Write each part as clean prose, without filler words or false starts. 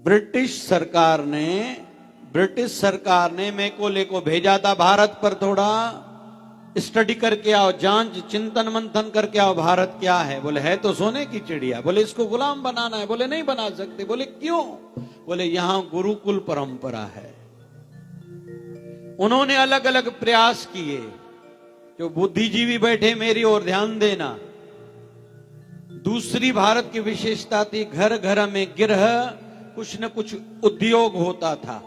British सरकार ने Macaulay को भेजा था भारत पर, थोड़ा स्टडी करके आओ, जांच चिंतन मंथन करके आओ, भारत क्या है। बोले है तो सोने की चिड़िया। बोले इसको गुलाम बनाना है। बोले नहीं बना सकते। बोले क्यों? बोले यहां गुरुकुल परंपरा है। उन्होंने अलग अलग प्रयास किए। जो बुद्धिजीवी बैठे मेरी ओर ध्यान देना। दूसरी भारत की विशेषता थी, घर घर में गिरह कुछ न कुछ उद्योग होता था।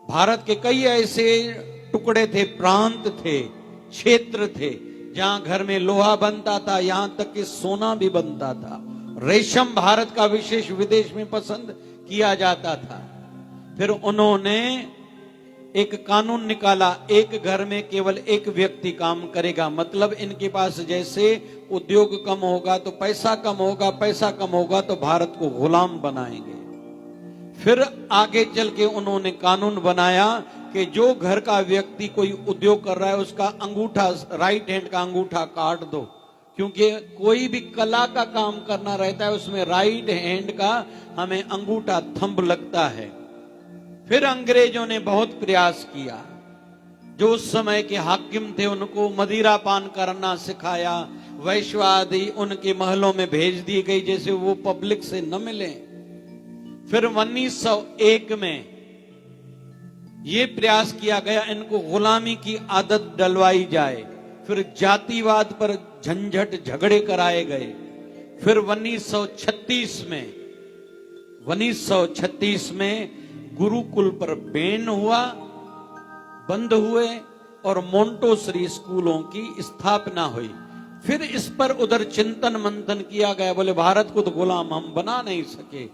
भारत के कई ऐसे टुकड़े थे, प्रांत थे, क्षेत्र थे, जहां घर में लोहा बनता था, यहां तक कि सोना भी बनता था। रेशम भारत का विशेष विदेश में पसंद किया जाता था। फिर उन्होंने एक कानून निकाला, एक घर में केवल एक व्यक्ति काम करेगा। मतलब इनके पास जैसे उद्योग कम होगा तो पैसा कम होगा, पैसा कम होगा तो भारत को गुलाम बनाएंगे। फिर आगे चल के उन्होंने कानून बनाया कि जो घर का व्यक्ति कोई उद्योग कर रहा है उसका अंगूठा, राइट हैंड का अंगूठा काट दो, क्योंकि कोई भी कला का काम करना रहता है उसमें राइट हैंड का हमें अंगूठा, थंब लगता है। फिर अंग्रेजों ने बहुत प्रयास किया। जो उस समय के हाकिम थे उनको मदिरा पान करना सिखाया, वैश्वादी उनके महलों में भेज दी गई जैसे वो पब्लिक से न मिले। फिर 1901 में ये प्रयास किया गया इनको गुलामी की आदत डलवाई जाए। फिर जातिवाद पर झंझट झगड़े कराए गए। फिर 1936 में गुरुकुल पर बैन हुआ, बंद हुए और मोंटेसरी स्कूलों की स्थापना हुई। फिर इस पर उधर चिंतन मंथन किया गया। बोले भारत को तो गुलाम हम बना नहीं सके,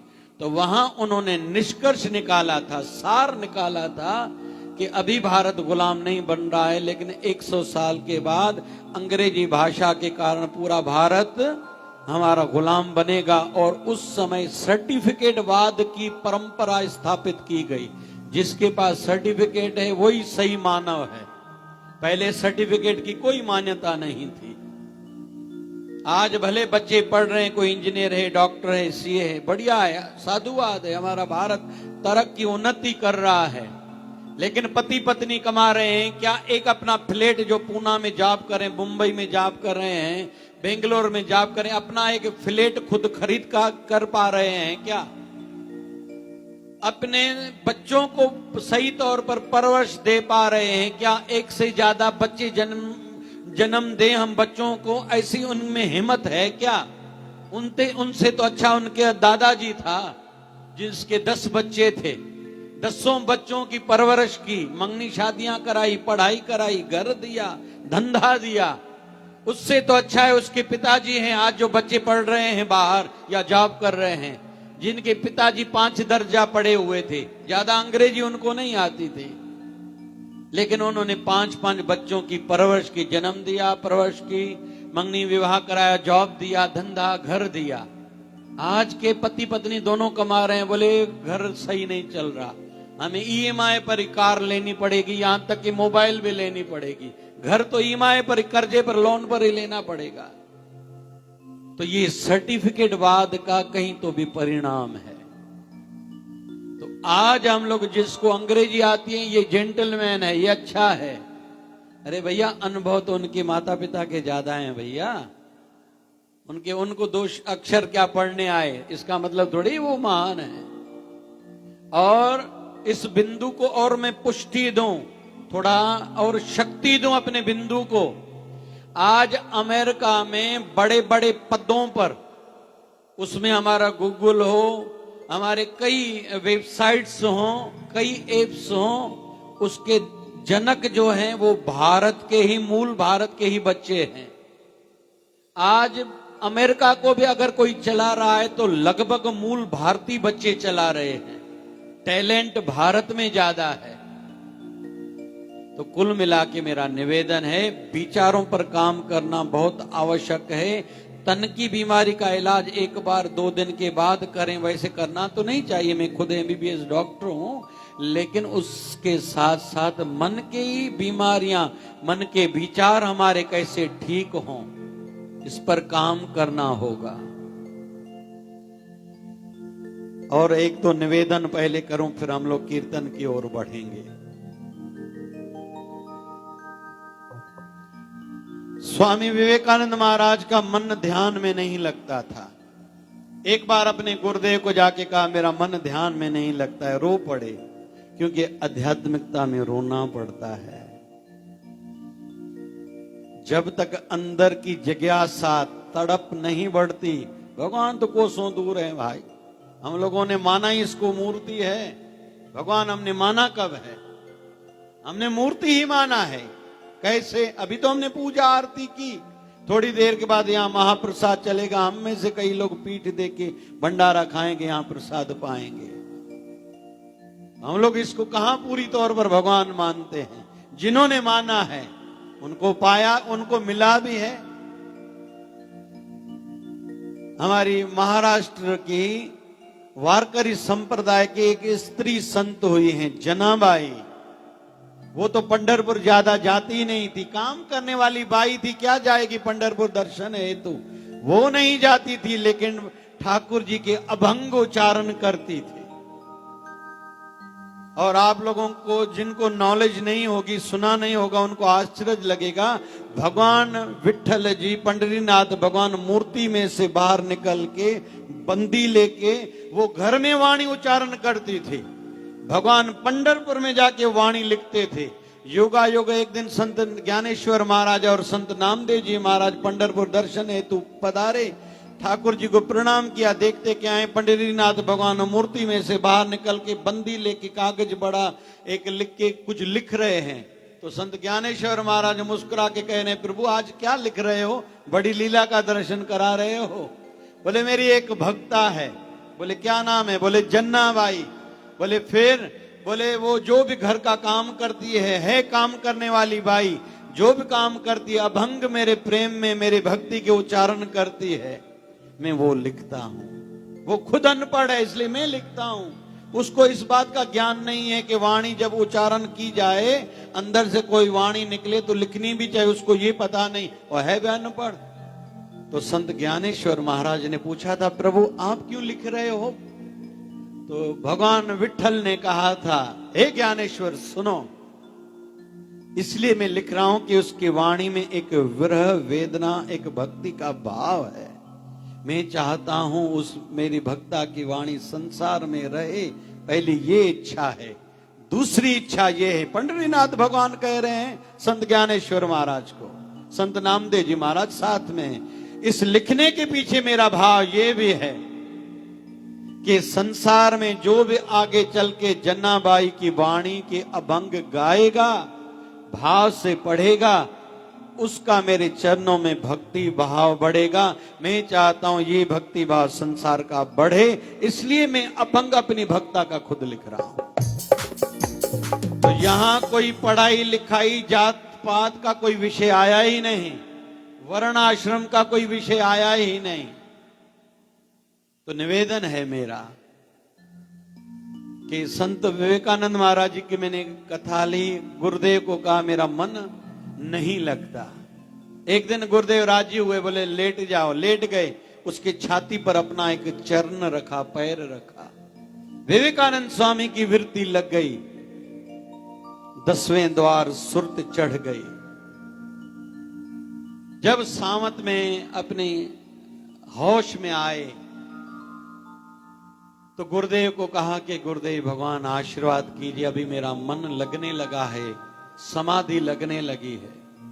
तो वहां उन्होंने निष्कर्ष निकाला था, सार निकाला था कि अभी भारत गुलाम नहीं बन रहा है, लेकिन 100 साल के बाद अंग्रेजी भाषा के कारण पूरा भारत हमारा गुलाम बनेगा। और उस समय सर्टिफिकेट वाद की परंपरा स्थापित की गई। जिसके पास सर्टिफिकेट है वही सही मानव है। पहले सर्टिफिकेट की कोई मान्यता नहीं थी। आज भले बच्चे पढ़ रहे हैं, कोई इंजीनियर है, डॉक्टर है, सीए है, बढ़िया है, साधुवाद है, हमारा भारत तरक्की उन्नति कर रहा है। लेकिन पति पत्नी कमा रहे हैं क्या? एक अपना फ्लैट जो पूना में जॉब करें, मुंबई में जॉब कर रहे हैं, बेंगलोर में जॉब करें, अपना एक फ्लैट खुद खरीद कर पा रहे हैं क्या? अपने बच्चों को सही तौर पर परवरिश दे पा रहे हैं क्या? एक से ज्यादा बच्चे जन्म दें हम बच्चों को, ऐसी उनमें हिम्मत है क्या? उनसे तो अच्छा उनके दादाजी था जिसके 10 बच्चे थे, 10 बच्चों की परवरिश की, मंगनी शादियां कराई, पढ़ाई कराई, घर दिया, धंधा दिया। उससे तो अच्छा है उसके पिताजी हैं आज जो बच्चे पढ़ रहे हैं बाहर या जॉब कर रहे हैं, जिनके पिताजी 5 दर्जा पढ़े हुए थे, ज्यादा अंग्रेजी उनको नहीं आती थी, लेकिन उन्होंने 5 बच्चों की परवरिश की, जन्म दिया, परवरिश की, मंगनी विवाह कराया, जॉब दिया, धंधा, घर दिया। आज के पति पत्नी दोनों कमा रहे हैं, बोले घर सही नहीं चल रहा, हमें ईएमआई पर कार लेनी पड़ेगी, यहां तक कि मोबाइल भी लेनी पड़ेगी, घर तो ईएमआई पर, कर्जे पर, लोन पर ही लेना पड़ेगा। तो ये सर्टिफिकेट वाद का कहीं तो भी परिणाम है। तो आज हम लोग जिसको अंग्रेजी आती है ये जेंटलमैन है, ये अच्छा है। अरे भैया अनुभव तो उनके माता पिता के ज्यादा हैं भैया। उनको 2 अक्षर क्या पढ़ने आए इसका मतलब थोड़ी वो महान है। और इस बिंदु को और मैं पुष्टि दूं, थोड़ा और शक्ति दूं अपने बिंदु को। आज अमेरिका में बड़े बड़े पदों पर, उसमें हमारा गूगल हो, हमारे कई वेबसाइट्स हो, कई एप्स हो, उसके जनक जो हैं वो भारत के ही, मूल भारत के ही बच्चे हैं। आज अमेरिका को भी अगर कोई चला रहा है तो लगभग मूल भारतीय बच्चे चला रहे हैं। टैलेंट भारत में ज्यादा है। तो कुल मिला के मेरा निवेदन है, विचारों पर काम करना बहुत आवश्यक है। तन की बीमारी का इलाज 1 बार 2 दिन के बाद करें, वैसे करना तो नहीं चाहिए। मैं खुद एमबीबीएस डॉक्टर हूं, लेकिन उसके साथ साथ मन की बीमारियां, मन के विचार हमारे कैसे ठीक हों, इस पर काम करना होगा। और एक तो निवेदन पहले करूं, फिर हम लोग कीर्तन की ओर बढ़ेंगे। स्वामी विवेकानंद महाराज का मन ध्यान में नहीं लगता था। एक बार अपने गुरुदेव को जाके कहा, मेरा मन ध्यान में नहीं लगता है। रो पड़े, क्योंकि आध्यात्मिकता में रोना पड़ता है। जब तक अंदर की जिज्ञासा तड़प नहीं बढ़ती, भगवान तो कोसों दूर है भाई। हम लोगों ने माना ही इसको मूर्ति है। भगवान हमने माना कब है? हमने मूर्ति ही माना है। कैसे? अभी तो हमने पूजा आरती की, थोड़ी देर के बाद यहाँ महाप्रसाद चलेगा। हम में से कई लोग पीठ दे के भंडारा खाएंगे, यहाँ प्रसाद पाएंगे। हम लोग इसको कहां पूरी तौर पर भगवान मानते हैं? जिन्होंने माना है उनको पाया, उनको मिला भी है। हमारी महाराष्ट्र की वारकरी संप्रदाय के एक स्त्री संत हुई हैं, जनाबाई। वो तो पंढरपुर ज्यादा जाती नहीं थी, काम करने वाली बाई थी, क्या जाएगी पंढरपुर दर्शन हेतु। वो नहीं जाती थी, लेकिन ठाकुर जी के अभंग उच्चारण करती थी। और आप लोगों को जिनको नॉलेज नहीं होगी, सुना नहीं होगा, उनको आश्चर्य लगेगा। भगवान विठल जी, पंडरीनाथ भगवान मूर्ति में से बाहर निकल के बंदी लेके वो घर में वाणी उच्चारण करती थी। भगवान पंढरपुर में जाके वाणी लिखते थे। योगा योग एक दिन संत ज्ञानेश्वर महाराज और संत नामदेव जी महाराज पंढरपुर दर्शन हेतु पधारे। ठाकुर जी को प्रणाम किया, देखते क्या है पंडरीनाथ भगवान मूर्ति में से बाहर निकल के बंदी लेके कागज बड़ा एक लिख के कुछ लिख रहे हैं। तो संत ज्ञानेश्वर महाराज मुस्कुरा के कह रहे, प्रभु आज क्या लिख रहे हो? बड़ी लीला का दर्शन करा रहे हो। बोले मेरी एक भक्ता है। बोले क्या नाम है? बोले जन्नाबाई। बोले फिर? बोले वो जो भी घर का काम करती है काम करने वाली बाई, जो भी काम करती है अभंग मेरे प्रेम में मेरे भक्ति के उच्चारण करती है, मैं वो लिखता हूं। वो खुद अनपढ़ है इसलिए मैं लिखता हूं। उसको इस बात का ज्ञान नहीं है कि वाणी जब उच्चारण की जाए, अंदर से कोई वाणी निकले तो लिखनी भी चाहिए, उसको ये पता नहीं, और है भी अनपढ़। तो संत ज्ञानेश्वर महाराज ने पूछा था, प्रभु आप क्यों लिख रहे हो? तो भगवान विठल ने कहा था, हे ज्ञानेश्वर सुनो, इसलिए मैं लिख रहा हूं कि उसकी वाणी में एक विरह वेदना, एक भक्ति का भाव है। मैं चाहता हूं उस मेरी भक्ता की वाणी संसार में रहे, पहली ये इच्छा है। दूसरी इच्छा ये है, पंडरीनाथ भगवान कह रहे हैं संत ज्ञानेश्वर महाराज को, संत नामदेव जी महाराज साथ में। इस लिखने के पीछे मेरा भाव ये भी है कि संसार में जो भी आगे चल के जन्नाबाई की वाणी के अभंग गाएगा, भाव से पढ़ेगा, उसका मेरे चरणों में भक्ति भाव बढ़ेगा। मैं चाहता हूं ये भक्ति भाव संसार का बढ़े, इसलिए मैं अभंग अपनी भक्ता का खुद लिख रहा हूं। तो यहां कोई पढ़ाई लिखाई जात पात का कोई विषय आया ही नहीं, वर्ण आश्रम का कोई विषय आया ही नहीं। तो निवेदन है मेरा कि संत विवेकानंद महाराज जी की मैंने कथा ली, गुरुदेव को कहा मेरा मन नहीं लगता। एक दिन गुरुदेव राजी हुए, बोले लेट जाओ। लेट गए, उसकी छाती पर अपना एक चरण रखा, पैर रखा। विवेकानंद स्वामी की वृत्ति लग गई, 10वें द्वार सुरत चढ़ गई। जब सावंत में अपनी होश में आए तो गुरुदेव को कहा कि गुरुदेव भगवान आशीर्वाद कीजिए, अभी मेरा मन लगने लगा है, समाधि लगने लगी है।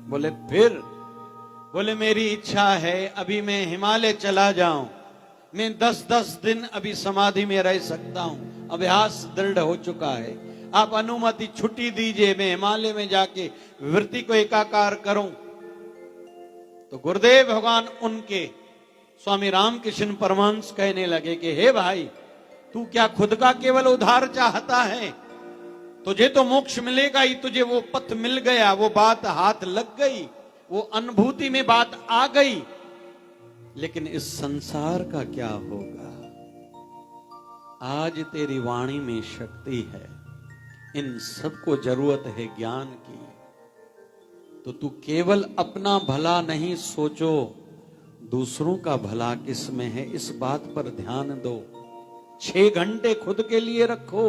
बोले फिर? बोले मेरी इच्छा है अभी मैं हिमालय चला जाऊं, मैं 10-10 दिन अभी समाधि में रह सकता हूं, अभ्यास दृढ़ हो चुका है, आप अनुमति छुट्टी दीजिए, मैं हिमालय में जाके वृत्ति को एकाकार करूं। तो गुरुदेव भगवान उनके स्वामी रामकृष्ण परमहंस कहने लगे कि हे भाई, तू क्या खुद का केवल उद्धार चाहता है? तुझे तो मोक्ष मिलेगा ही, तुझे वो पथ मिल गया, वो बात हाथ लग गई, वो अनुभूति में बात आ गई, लेकिन इस संसार का क्या होगा? आज तेरी वाणी में शक्ति है, इन सबको जरूरत है ज्ञान की, तो तू केवल अपना भला नहीं सोचो, दूसरों का भला किसमें है, इस बात पर ध्यान दो। 6 घंटे खुद के लिए रखो,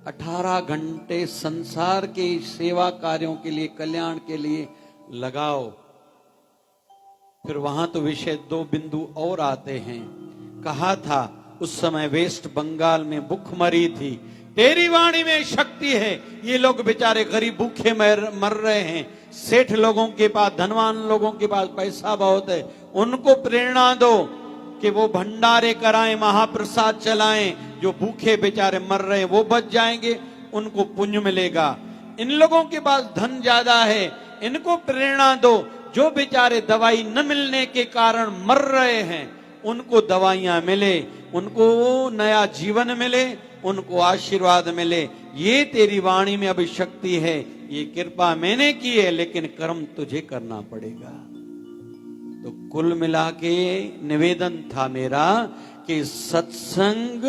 18 घंटे संसार के सेवा कार्यों के लिए, कल्याण के लिए लगाओ। फिर वहां तो विषय 2 बिंदु और आते हैं। कहा था उस समय वेस्ट बंगाल में भूखमरी थी, तेरी वाणी में शक्ति है। ये लोग बेचारे गरीब भूखे मर रहे हैं, सेठ लोगों के पास, धनवान लोगों के पास पैसा बहुत है, उनको प्रेरणा दो कि वो भंडारे कराएं, महाप्रसाद चलाएं। जो भूखे बेचारे मर रहे हैं वो बच जाएंगे, उनको पुण्य मिलेगा। इन लोगों के पास धन ज्यादा है, इनको प्रेरणा दो। जो बेचारे दवाई न मिलने के कारण मर रहे हैं, उनको दवाइयां मिले, उनको नया जीवन मिले, उनको आशीर्वाद मिले। ये तेरी वाणी में अभी शक्ति है, ये कृपा मैंने की है, लेकिन कर्म तुझे करना पड़ेगा। तो कुल मिला के निवेदन था मेरा कि सत्संग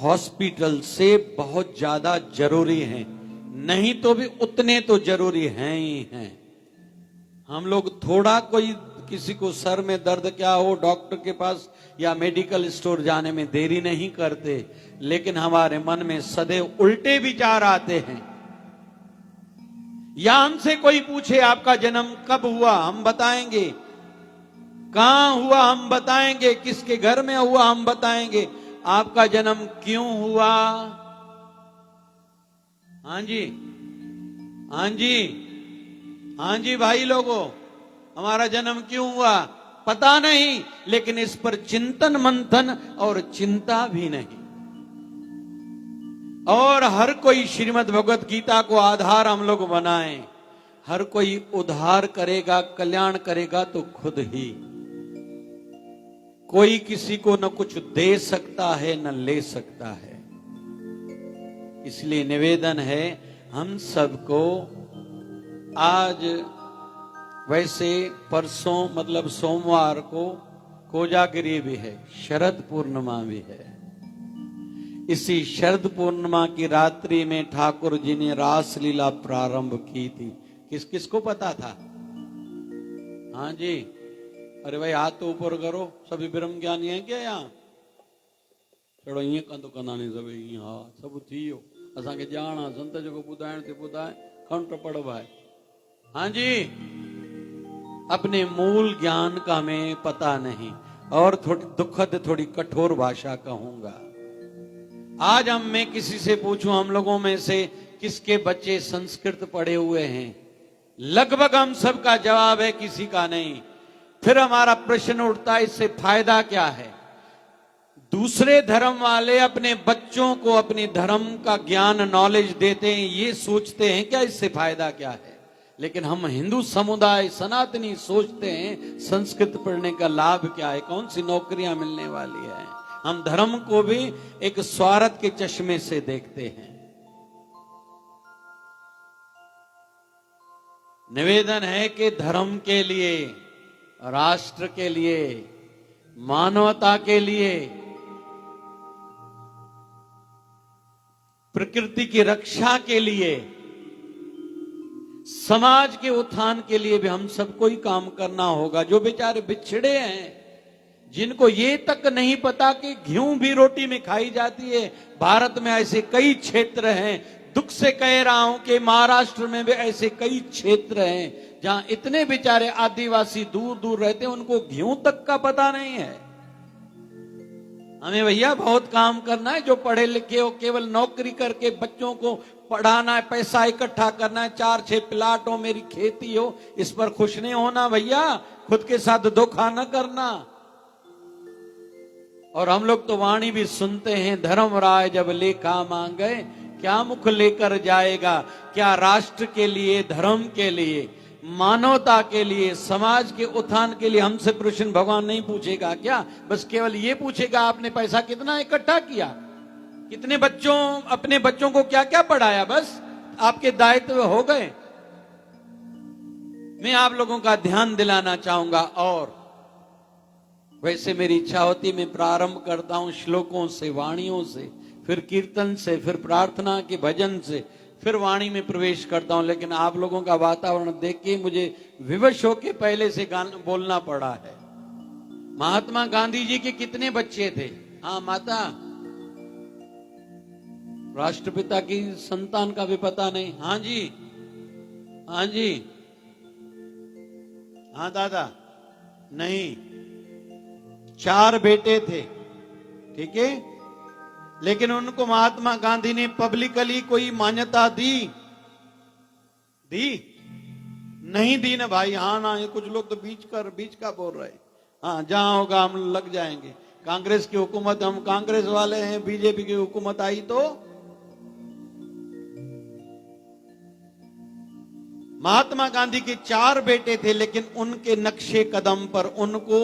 हॉस्पिटल से बहुत ज्यादा जरूरी है, नहीं तो भी उतने तो जरूरी हैं ही हैं। हम लोग थोड़ा कोई किसी को सर में दर्द क्या हो, डॉक्टर के पास या मेडिकल स्टोर जाने में देरी नहीं करते, लेकिन हमारे मन में सदैव उल्टे विचार आते हैं। या हमसे कोई पूछे आपका जन्म कब हुआ, हम बताएंगे। कहां हुआ हम बताएंगे, किसके घर में हुआ हम बताएंगे। आपका जन्म क्यों हुआ? हाँ जी, हाँ जी, हाँ जी भाई लोगों, हमारा जन्म क्यों हुआ पता नहीं, लेकिन इस पर चिंतन मंथन और चिंता भी नहीं। और हर कोई श्रीमद् भगवत गीता को आधार हम लोग बनाएं। हर कोई उद्धार करेगा, कल्याण करेगा तो खुद ही। कोई किसी को न कुछ दे सकता है न ले सकता है। इसलिए निवेदन है हम सबको, आज वैसे परसों मतलब सोमवार को कोजागिरी भी है, शरद पूर्णिमा भी है। इसी शरद पूर्णिमा की रात्रि में ठाकुर जी ने रास लीला प्रारंभ की थी। किस किस को पता था? हाँ जी, अरे भाई हाथ तो ऊपर करो, सभी ब्रह्म ज्ञानी है क्या यहाँ? चलो ये कंदो कंदा नहीं सब यहाँ सब थी हो, असा के जाना संत जो को बुधाएं ते बुधाएं खंड पड़ भाई। हाँ जी, अपने मूल ज्ञान का हमें पता नहीं, और थोड़ी दुखद थोड़ी कठोर भाषा कहूंगा। आज मैं किसी से पूछूं, हम लोगों में से किसके बच्चे संस्कृत पढ़े हुए हैं? लगभग हम सबका जवाब है किसी का नहीं। फिर हमारा प्रश्न उठता है, इससे फायदा क्या है? दूसरे धर्म वाले अपने बच्चों को अपने धर्म का ज्ञान नॉलेज देते हैं, ये सोचते हैं क्या इससे फायदा क्या है? लेकिन हम हिंदू समुदाय सनातनी सोचते हैं संस्कृत पढ़ने का लाभ क्या है, कौन सी नौकरियां मिलने वाली है। हम धर्म को भी एक स्वार्थ के चश्मे से देखते हैं। निवेदन है कि धर्म के लिए, राष्ट्र के लिए, मानवता के लिए, प्रकृति की रक्षा के लिए, समाज के उत्थान के लिए भी हम सबको ही काम करना होगा। जो बेचारे बिछड़े हैं, जिनको ये तक नहीं पता कि घी भी रोटी में खाई जाती है, भारत में ऐसे कई क्षेत्र हैं। दुख से कह रहा हूं कि महाराष्ट्र में भी ऐसे कई क्षेत्र हैं जहां इतने बेचारे आदिवासी दूर दूर रहते हैं, उनको घी तक का पता नहीं है। हमें भैया बहुत काम करना है। जो पढ़े लिखे हो केवल नौकरी करके बच्चों को पढ़ाना है, पैसा इकट्ठा करना है, 4-6 प्लाट हो, मेरी खेती हो, इस पर खुश नहीं होना भैया। खुद के साथ धोखा न करना। और हम लोग तो वाणी भी सुनते हैं, धर्मराय जब लेखा मांगे क्या मुख लेकर जाएगा। क्या राष्ट्र के लिए, धर्म के लिए, मानवता के लिए, समाज के उत्थान के लिए हमसे प्रश्न भगवान नहीं पूछेगा क्या? बस केवल ये पूछेगा आपने पैसा कितना इकट्ठा किया, कितने बच्चों, अपने बच्चों को क्या क्या पढ़ाया, बस आपके दायित्व हो गए। मैं आप लोगों का ध्यान दिलाना चाहूंगा। और वैसे मेरी इच्छा होती मैं प्रारंभ करता हूं श्लोकों से, वाणियों से, फिर कीर्तन से, फिर प्रार्थना के भजन से, फिर वाणी में प्रवेश करता हूं। लेकिन आप लोगों का वातावरण देख के मुझे विवश होके पहले से बोलना पड़ा है। महात्मा गांधी जी के कितने बच्चे थे? हाँ माता, राष्ट्रपिता की संतान का भी पता नहीं। हाँ जी, हाँ जी, हाँ दादा, नहीं, 4 बेटे थे, ठीक है, लेकिन उनको महात्मा गांधी ने पब्लिकली कोई मान्यता दी? नहीं दी ना भाई। हाँ ना, ये कुछ लोग तो बीच का बोल रहे। हाँ, जहां होगा हम लग जाएंगे। कांग्रेस की हुकूमत, हम कांग्रेस वाले हैं, बीजेपी की हुकूमत आई तो महात्मा गांधी के 4 बेटे थे, लेकिन उनके नक्शे कदम पर उनको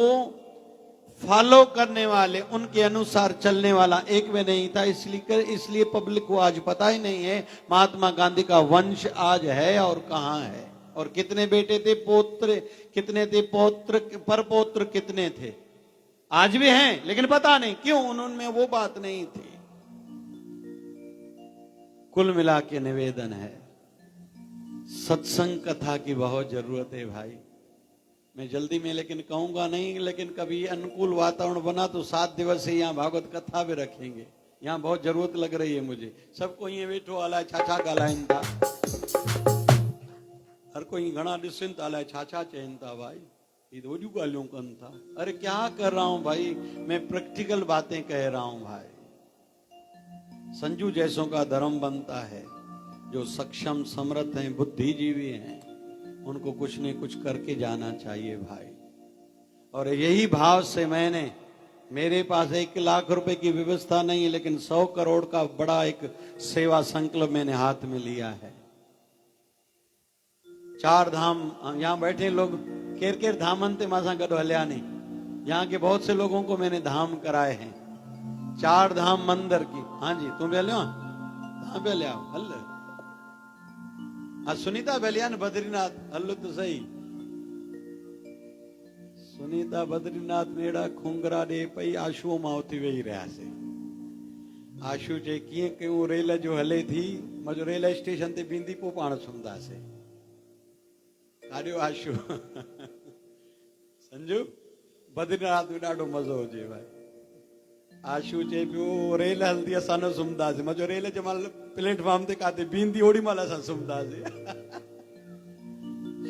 फॉलो करने वाले, उनके अनुसार चलने वाला एक में नहीं था। इसलिए पब्लिक को आज पता ही नहीं है महात्मा गांधी का वंश आज है और कहां है, और कितने बेटे थे, पोत्र कितने थे, पौत्र परपौत्र कितने थे, आज भी हैं, लेकिन पता नहीं क्यों उनमें वो बात नहीं थी। कुल मिला के निवेदन है, सत्संग कथा की बहुत जरूरत है भाई। मैं जल्दी में लेकिन कहूंगा नहीं, लेकिन कभी अनुकूल वातावरण बना तो 7 दिवस से यहाँ भागवत कथा भी रखेंगे। यहाँ बहुत जरूरत लग रही है मुझे। सबको ये वेठो आला छाछा ॻाल्हाइनि था, हर कोई घणा ॾिसनि था अलाए छा चवनि था भाई, ये तो वॾियूं ॻाल्हियूं कनि था। अरे क्या कर रहा हूं भाई, मैं प्रैक्टिकल बातें कह रहा हूं भाई। संजू जैसों का धर्म बनता है, जो सक्षम समर्थ हैं, बुद्धिजीवी हैं, उनको कुछ न कुछ करके जाना चाहिए भाई। और यही भाव से मेरे पास 1 लाख रुपए की व्यवस्था नहीं है, लेकिन 100 करोड़ का बड़ा एक सेवा संकल्प मैंने हाथ में लिया है। 4 धाम, यहाँ बैठे लोग केर धामन ते मां सां गॾु हलिया नहीं। यहाँ के बहुत से लोगों को मैंने धाम कराए हैं, 4 धाम मंदिर की। हाँ जी, तुम भी हलियो? हाँ भी हलिया हल। सुनीता बलियान बद्रीनाथ हलो तो सही। सुनीता बद्रीनाथ नेड़ा खुंगरा दे पई, आशू मां उथी वेही रहा से। आशू जे कीअं कयूं रेल जो हले थी, मजो रेल स्टेशन ते बींदी पो पाण सुमंदासीं। आडियो आशू संजू बद्रीनाथ में ॾाढो मज़ो हुजे भाई। आशू चए पियो रेल हलंदी असां न सुमंदासीं, मजो रेल जे महिल प्लेटफॉर्म ते काथे बींदी ओड़ी महिल असां सुमंदासीं।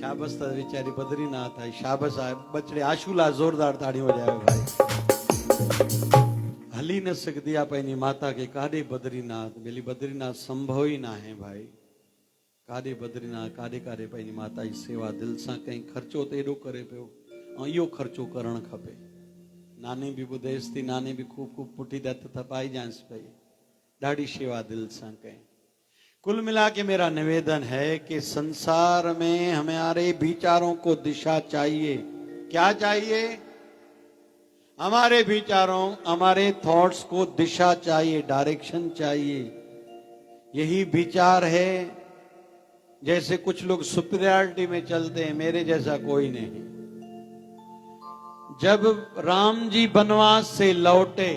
शाबस त वीचारी बद्रीनाथ आई, शाबस आहे। बचड़े आशू ला ज़ोरदार ताड़ियूं वॼायो भाई। हली न सघंदी आहे पंहिंजी माता खे काॾे बद्रीनाथ, मिली बद्रीनाथ संभव ई न आहे भाई। काॾे बद्रीनाथ, काॾे पंहिंजी माता जी सेवा दिलि सां कई। ख़र्चो त एॾो करे पियो, ऐं इहो ख़र्चो करणु खपे। नानी भी ॿुधेसि थी, नानी भी खूब पुठी हथ थपाई जांसि पई, ॾाढी सेवा दिल सां कई। कुल मिला के मेरा निवेदन है कि संसार में हमारे विचारों को दिशा चाहिए। क्या चाहिए? हमारे विचारों, हमारे थॉट्स को दिशा चाहिए, डायरेक्शन चाहिए। यही विचार है। जैसे कुछ लोग सुपीरियरिटी में चलते हैं, मेरे जैसा कोई नहीं। जब राम जी वनवास से लौटे,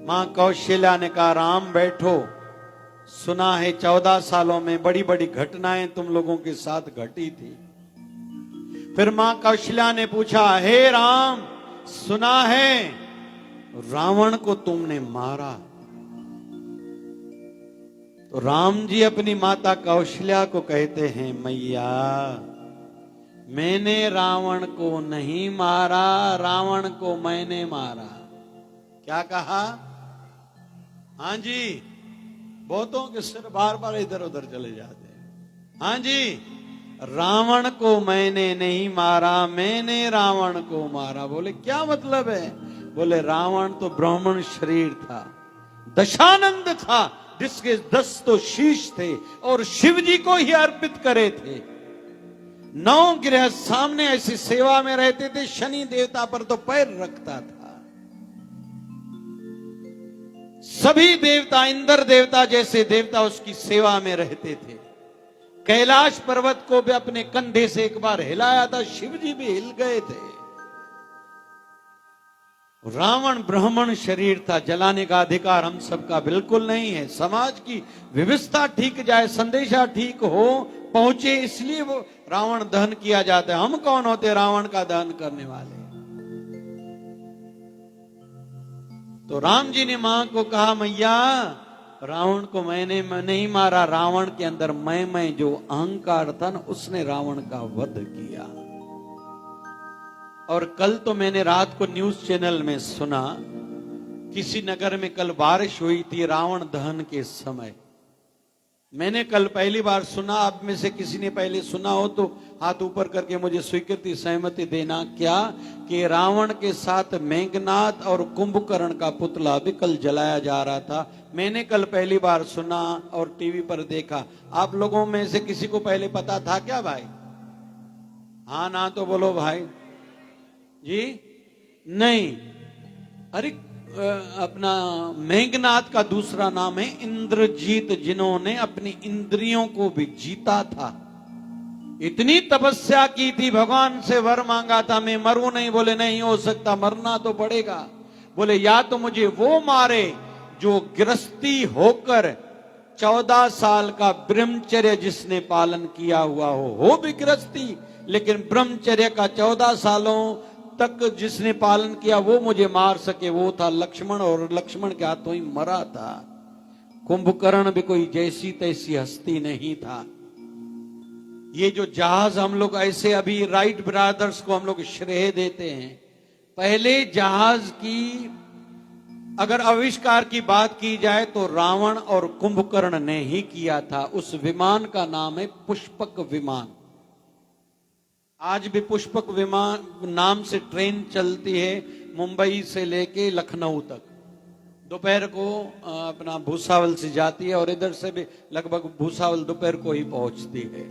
मां कौशल्या ने कहा राम बैठो, सुना है 14 सालों में बड़ी बड़ी घटनाएं तुम लोगों के साथ घटी थी। फिर मां कौशल्या ने पूछा, हे राम, सुना है रावण को तुमने मारा। तो राम जी अपनी माता कौशल्या को कहते हैं, मैया मैंने रावण को नहीं मारा, रावण को मैंने मारा। क्या कहा? हाँ जी, बहुतों के सिर बार बार इधर उधर चले जाते हैं। हाँ जी, रावण को मैंने नहीं मारा, मैंने रावण को मारा। बोले क्या मतलब है? बोले रावण तो ब्राह्मण शरीर था, दशानंद था, जिसके 10 तो शीश थे और शिव जी को ही अर्पित करे थे। 9 ग्रह सामने ऐसी सेवा में रहते थे, शनि देवता पर तो पैर रखता था। सभी देवता, इंद्र देवता जैसे देवता उसकी सेवा में रहते थे। कैलाश पर्वत को भी अपने कंधे से एक बार हिलाया था, शिव जी भी हिल गए थे। रावण ब्राह्मण शरीर था, जलाने का अधिकार हम सबका बिल्कुल नहीं है। समाज की व्यवस्था ठीक जाए, संदेशा ठीक हो, पहुंचे, इसलिए वो रावण दहन किया जाता है। हम कौन होते रावण का दहन करने वाले? तो राम जी ने मां को कहा, मैया रावण को मैंने नहीं मारा, रावण के अंदर मैं जो अहंकार था ना, उसने रावण का वध किया। और कल तो मैंने रात को न्यूज चैनल में सुना, किसी नगर में कल बारिश हुई थी रावण दहन के समय। मैंने कल पहली बार सुना, आप में से किसी ने पहले सुना हो तो हाथ ऊपर करके मुझे स्वीकृति सहमति देना। क्या कि रावण के साथ मेघनाद और कुंभकर्ण का पुतला भी कल जलाया जा रहा था। मैंने कल पहली बार सुना और टीवी पर देखा। आप लोगों में से किसी को पहले पता था क्या भाई? हाँ ना तो बोलो भाई जी। नहीं, अरे अपना मेघनाद का दूसरा नाम है इंद्रजीत, जिन्होंने अपनी इंद्रियों को भी जीता था। इतनी तपस्या की थी, भगवान से वर मांगा था मैं मरूं नहीं, बोले नहीं हो सकता, मरना तो पड़ेगा। बोले या तो मुझे वो मारे जो गृहस्थी होकर 14 साल का ब्रह्मचर्य जिसने पालन किया हुआ हो भी गृहस्थी, लेकिन ब्रह्मचर्य का 14 सालों तक जिसने पालन किया वो मुझे मार सके, वो था लक्ष्मण, और लक्ष्मण के हाथों ही मरा था। कुंभकर्ण भी कोई जैसी तैसी हस्ती नहीं था। ये जो जहाज हम लोग ऐसे, अभी राइट ब्रदर्स को हम लोग श्रेय देते हैं। पहले जहाज की अगर आविष्कार की बात की जाए तो रावण और कुंभकर्ण ने ही किया था। उस विमान का नाम है पुष्पक विमान। आज भी पुष्पक विमान नाम से ट्रेन चलती है मुंबई से लेके लखनऊ तक। दोपहर को अपना भूसावल से जाती है और इधर से भी लगभग भूसावल दोपहर को ही पहुंचती है।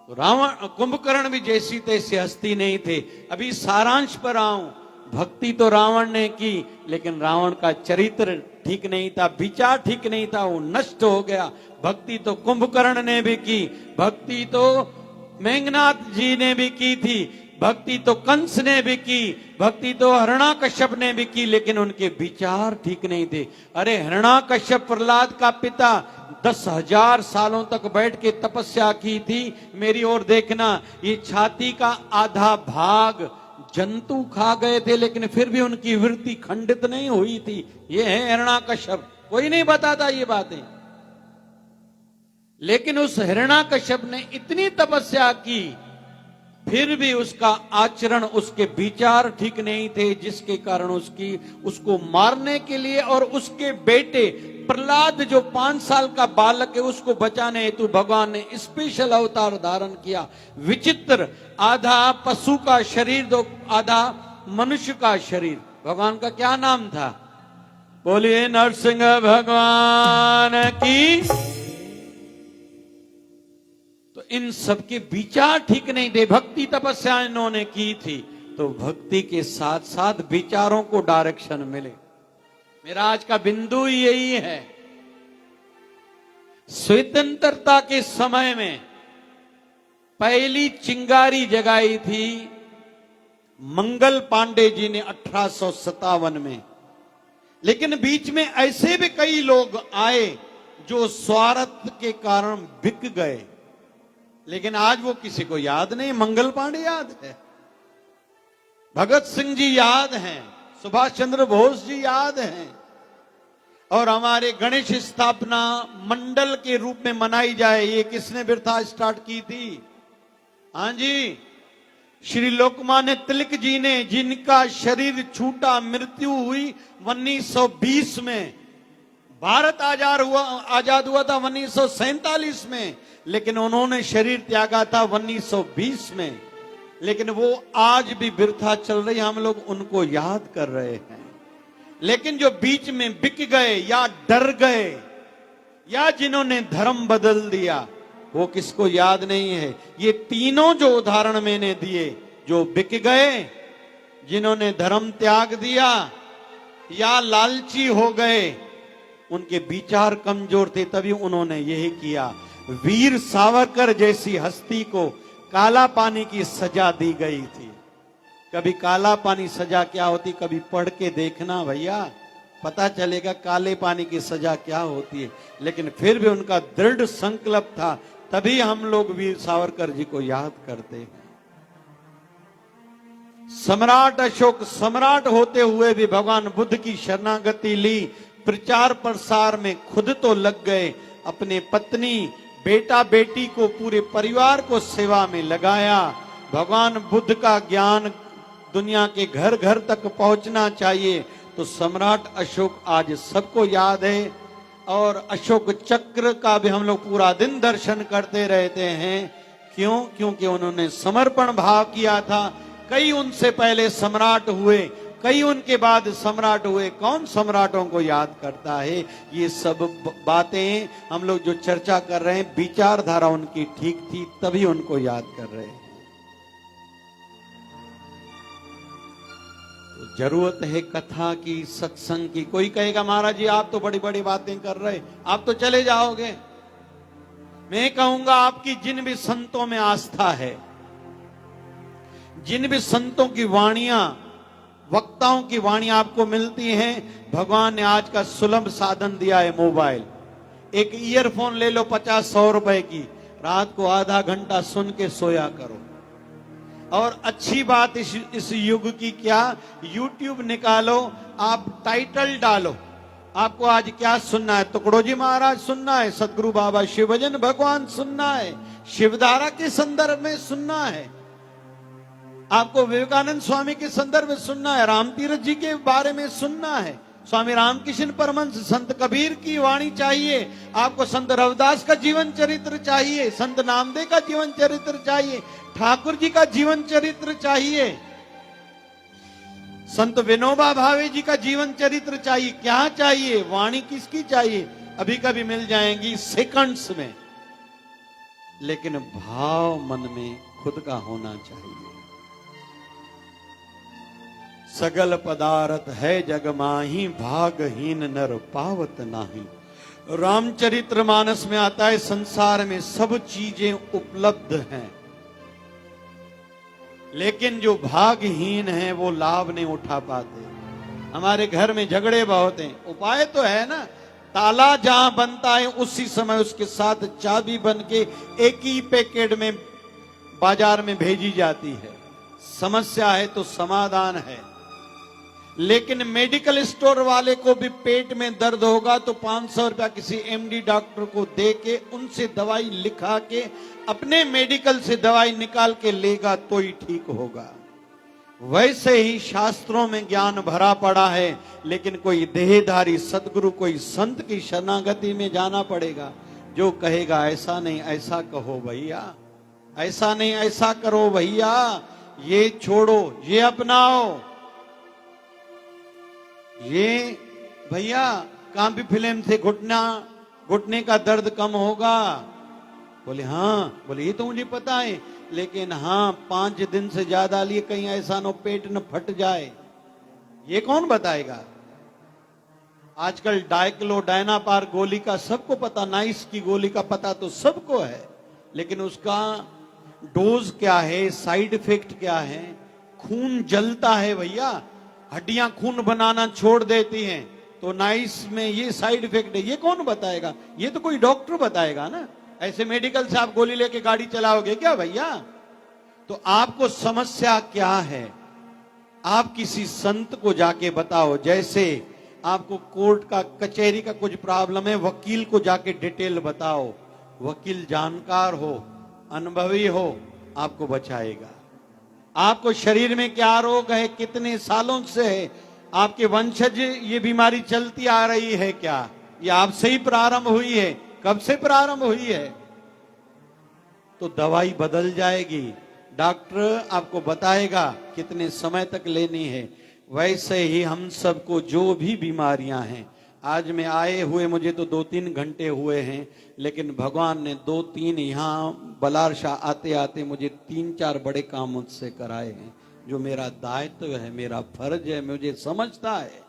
तो रावण कुंभकर्ण भी जैसी तैसी हस्ती नहीं थे। अभी सारांश पर आऊं, भक्ति तो रावण ने की, लेकिन रावण का चरित्र ठीक नहीं था, विचार ठीक नहीं था, वो नष्ट हो गया। भक्ति तो कुंभकर्ण ने भी की, भक्ति तो मेघनाथ जी ने भी की थी, भक्ति तो कंस ने भी की, भक्ति तो हिरण्याकश्यप ने भी की, लेकिन उनके विचार ठीक नहीं थे। अरे हिरण्याकश्यप प्रहलाद का पिता 10,000 सालों तक बैठ के तपस्या की थी। मेरी ओर देखना, ये छाती का आधा भाग जंतु खा गए थे, लेकिन फिर भी उनकी वृत्ति खंडित नहीं हुई थी। ये है हिरण्याकश्यप, कोई नहीं बताता ये बातें। लेकिन उस हिरण्याकश्यप ने इतनी तपस्या की, फिर भी उसका आचरण, उसके विचार ठीक नहीं थे, जिसके कारण उसको मारने के लिए और उसके बेटे प्रहलाद जो 5 साल का बालक है उसको बचाने हेतु भगवान ने स्पेशल अवतार धारण किया। विचित्र, आधा पशु का शरीर, आधा मनुष्य का शरीर। भगवान का क्या नाम था? बोलिए नरसिंह भगवान की। तो इन सबके विचार ठीक नहीं थे। भक्ति तपस्या इन्होंने की थी, तो भक्ति के साथ साथ विचारों को डायरेक्शन मिले। मेरा आज का बिंदु यही है। स्वतंत्रता के समय में पहली चिंगारी जगाई थी मंगल पांडे जी ने 1857 में। लेकिन बीच में ऐसे भी कई लोग आए जो स्वार्थ के कारण बिक गए, लेकिन आज वो किसी को याद नहीं। मंगल पांडे याद है, भगत सिंह जी याद हैं, सुभाष चंद्र बोस जी याद हैं, और हमारे गणेश स्थापना मंडल के रूप में मनाई जाए, ये किसने वृथा स्टार्ट की थी? हाँ जी, श्री लोकमान्य तिलक जी ने, जिनका शरीर छूटा, मृत्यु हुई 1920 में। भारत आजाद हुआ था 1947 में, लेकिन उन्होंने शरीर त्यागा था 1920 में। लेकिन वो आज भी वृथा चल रही, हम लोग उनको याद कर रहे हैं। लेकिन जो बीच में बिक गए या डर गए या जिन्होंने धर्म बदल दिया, वो किसको याद नहीं है। ये तीनों जो उदाहरण मैंने दिए, जो बिक गए, जिन्होंने धर्म त्याग दिया या लालची हो गए, उनके विचार कमजोर थे, तभी उन्होंने यही किया। वीर सावरकर जैसी हस्ती को काला पानी की सजा दी गई थी। कभी काला पानी सजा क्या होती, कभी पढ़ के देखना भैया, पता चलेगा काले पानी की सजा क्या होती है। लेकिन फिर भी उनका दृढ़ संकल्प था, तभी हम लोग वीर सावरकर जी को याद करते हैं। सम्राट अशोक सम्राट होते हुए भी भगवान बुद्ध की शरणागति ली, प्रचार प्रसार में खुद तो लग गए, अपने पत्नी बेटा बेटी को पूरे परिवार को सेवा में लगाया। भगवान बुद्ध का ज्ञान दुनिया के घर घर तक पहुंचना चाहिए, तो सम्राट अशोक आज सबको याद है। और अशोक चक्र का भी हम लोग पूरा दिन दर्शन करते रहते हैं। क्यों? क्योंकि उन्होंने समर्पण भाव किया था। कई उनसे पहले सम्राट हुए, कई उनके बाद सम्राट हुए। कौन सम्राटों को याद करता है? ये सब बातें हम लोग जो चर्चा कर रहे हैं, विचारधारा उनकी ठीक थी तभी उनको याद कर रहे हैं। तो जरूरत है कथा की, सत्संग की। कोई कहेगा महाराज जी आप तो बड़ी बड़ी बातें कर रहे, आप तो चले जाओगे। मैं कहूंगा आपकी जिन भी संतों में आस्था है, जिन भी संतों की वाणियां, वक्ताओं की वाणियां आपको मिलती हैं, भगवान ने आज का सुलभ साधन दिया है मोबाइल। एक ईयरफोन ले लो 50-100 रुपए की, रात को आधा घंटा सुन के सोया करो। और अच्छी बात इस युग की क्या, YouTube निकालो, आप टाइटल डालो, आपको आज क्या सुनना है? टुकड़ो जी महाराज सुनना है, सदगुरु बाबा शिवभजन भगवान सुनना है, शिवधारा के संदर्भ में सुनना है, आपको विवेकानंद स्वामी के संदर्भ में सुनना है, रामतीर्थ जी के बारे में सुनना है, स्वामी रामकृष्ण परमहंस, संत कबीर की वाणी चाहिए, आपको संत रविदास का जीवन चरित्र चाहिए, संत नामदेव का जीवन चरित्र चाहिए, ठाकुर जी का जीवन चरित्र चाहिए, संत विनोबा भावे जी का जीवन चरित्र चाहिए। क्या चाहिए? वाणी किसकी चाहिए? अभी कभी मिल जाएंगी सेकंड्स में, लेकिन भाव मन में खुद का होना चाहिए। सगल पदार्थ है जग माही, भागहीन नर पावत नाही। रामचरित्र मानस में आता है संसार में सब चीजें उपलब्ध हैं, लेकिन जो भागहीन हैं वो लाभ नहीं उठा पाते। हमारे घर में झगड़े बहुत हैं, उपाय तो है ना, ताला जहां बनता है उसी समय उसके साथ चाबी बन के एक ही पैकेट में बाजार में भेजी जाती है। समस्या है तो समाधान है। लेकिन मेडिकल स्टोर वाले को भी पेट में दर्द होगा तो 500 रुपया किसी एमडी डॉक्टर को दे के उनसे दवाई लिखा के अपने मेडिकल से दवाई निकाल के लेगा तो ही ठीक होगा। वैसे ही शास्त्रों में ज्ञान भरा पड़ा है, लेकिन कोई देहधारी सदगुरु, कोई संत की शरणागति में जाना पड़ेगा, जो कहेगा ऐसा नहीं ऐसा कहो भैया, ऐसा नहीं ऐसा करो भैया, ये छोड़ो ये अपनाओ, ये भैया कांपी फिल्म से घुटने का दर्द कम होगा। बोले हाँ, बोले ये तो मुझे पता है, लेकिन हाँ 5 दिन से ज्यादा लिए कहीं ऐसा न पेट न फट जाए, ये कौन बताएगा? आजकल डायक्लोडायनापार गोली का सबको पता, नाइस की गोली का पता तो सबको है, लेकिन उसका डोज क्या है, साइड इफेक्ट क्या है? खून जलता है भैया, हड्डियां खून बनाना छोड़ देती हैं, तो नाइस में ये साइड इफेक्ट है, ये कौन बताएगा? ये तो कोई डॉक्टर बताएगा ना। ऐसे मेडिकल से आप गोली लेके गाड़ी चलाओगे क्या भैया? तो आपको समस्या क्या है, आप किसी संत को जाके बताओ। जैसे आपको कोर्ट का, कचहरी का कुछ प्रॉब्लम है, वकील को जाके डिटेल बताओ, वकील जानकार हो, अनुभवी हो, आपको बचाएगा। आपको शरीर में क्या रोग है, कितने सालों से है, आपके वंशज ये बीमारी चलती आ रही है क्या, ये आपसे ही प्रारंभ हुई है, कब से प्रारंभ हुई है, तो दवाई बदल जाएगी। डॉक्टर आपको बताएगा कितने समय तक लेनी है। वैसे ही हम सबको जो भी बीमारियां हैं, आज मैं आए हुए मुझे तो 2-3 घंटे हुए हैं, लेकिन भगवान ने 2-3 यहाँ बलारशाह आते आते मुझे 3-4 बड़े काम मुझसे कराए हैं, जो मेरा दायित्व है, मेरा फर्ज है, मुझे समझता है।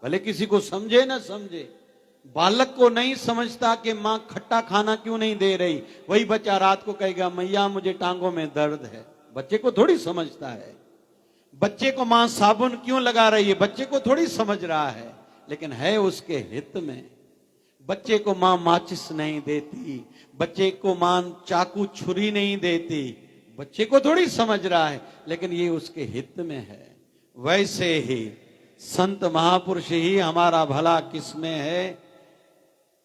भले किसी को समझे ना समझे, बालक को नहीं समझता कि माँ खट्टा खाना क्यों नहीं दे रही, वही बच्चा रात को कहेगा मैया मुझे टांगों में दर्द है। बच्चे को थोड़ी समझता है। बच्चे को माँ साबुन क्यों लगा रही है, बच्चे को थोड़ी समझ रहा है, लेकिन है उसके हित में। बच्चे को माँ माचिस नहीं देती, बच्चे को माँ चाकू छुरी नहीं देती, बच्चे को थोड़ी समझ रहा है, लेकिन ये उसके हित में है। वैसे ही संत महापुरुष ही हमारा भला किसमें है,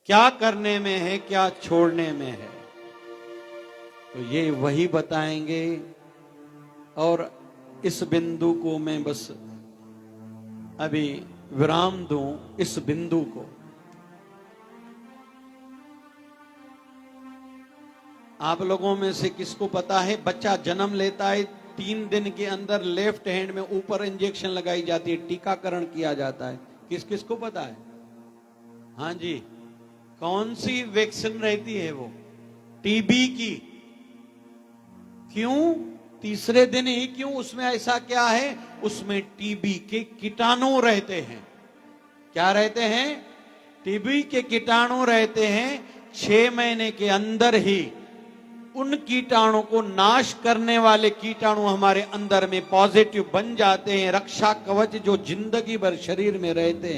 क्या करने में है, क्या छोड़ने में है, तो ये वही बताएंगे। और इस बिंदु को मैं बस अभी विराम दूं, इस बिंदु को। आप लोगों में से किसको पता है, बच्चा जन्म लेता है 3 दिन के अंदर लेफ्ट हैंड में ऊपर इंजेक्शन लगाई जाती है, टीकाकरण किया जाता है। किस किस को पता है? हाँ जी, कौन सी वैक्सीन रहती है वो? टीबी की। क्यों? तीसरे दिन ही क्यों? उसमें ऐसा क्या है? उसमें टीबी के कीटाणु रहते हैं। क्या रहते हैं? टीबी के कीटाणु रहते हैं। 6 महीने के अंदर ही उन कीटाणु को नाश करने वाले कीटाणु हमारे अंदर में पॉजिटिव बन जाते हैं। रक्षा कवच जो जिंदगी भर शरीर में रहते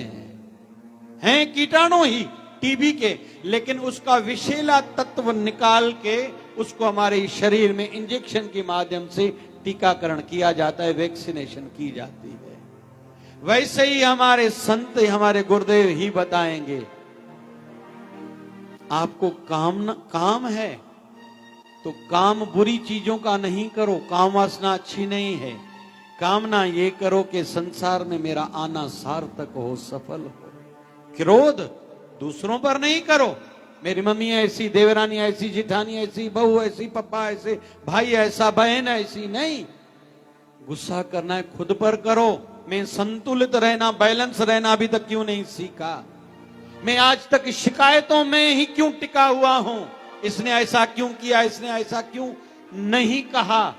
हैं कीटाणु ही टीबी के, लेकिन उसका विषैला तत्व निकाल के उसको हमारे शरीर में इंजेक्शन के माध्यम से टीकाकरण किया जाता है, वैक्सीनेशन की जाती है। वैसे ही हमारे संत, हमारे गुरुदेव ही बताएंगे, आपको काम है तो काम बुरी चीजों का नहीं करो, काम वासना अच्छी नहीं है। कामना ये करो कि संसार में मेरा आना सार्थक हो, सफल हो। क्रोध दूसरों पर नहीं करो, मेरी मम्मी ऐसी, देवरानी ऐसी, जिठानी ऐसी, बहू ऐसी, पापा ऐसे, भाई ऐसा, बहन ऐसी, नहीं। गुस्सा करना है खुद पर करो। मैं संतुलित रहना, बैलेंस रहना अभी तक क्यों नहीं सीखा? मैं आज तक शिकायतों में ही क्यों टिका हुआ हूं? इसने ऐसा क्यों किया, इसने ऐसा क्यों नहीं कहा,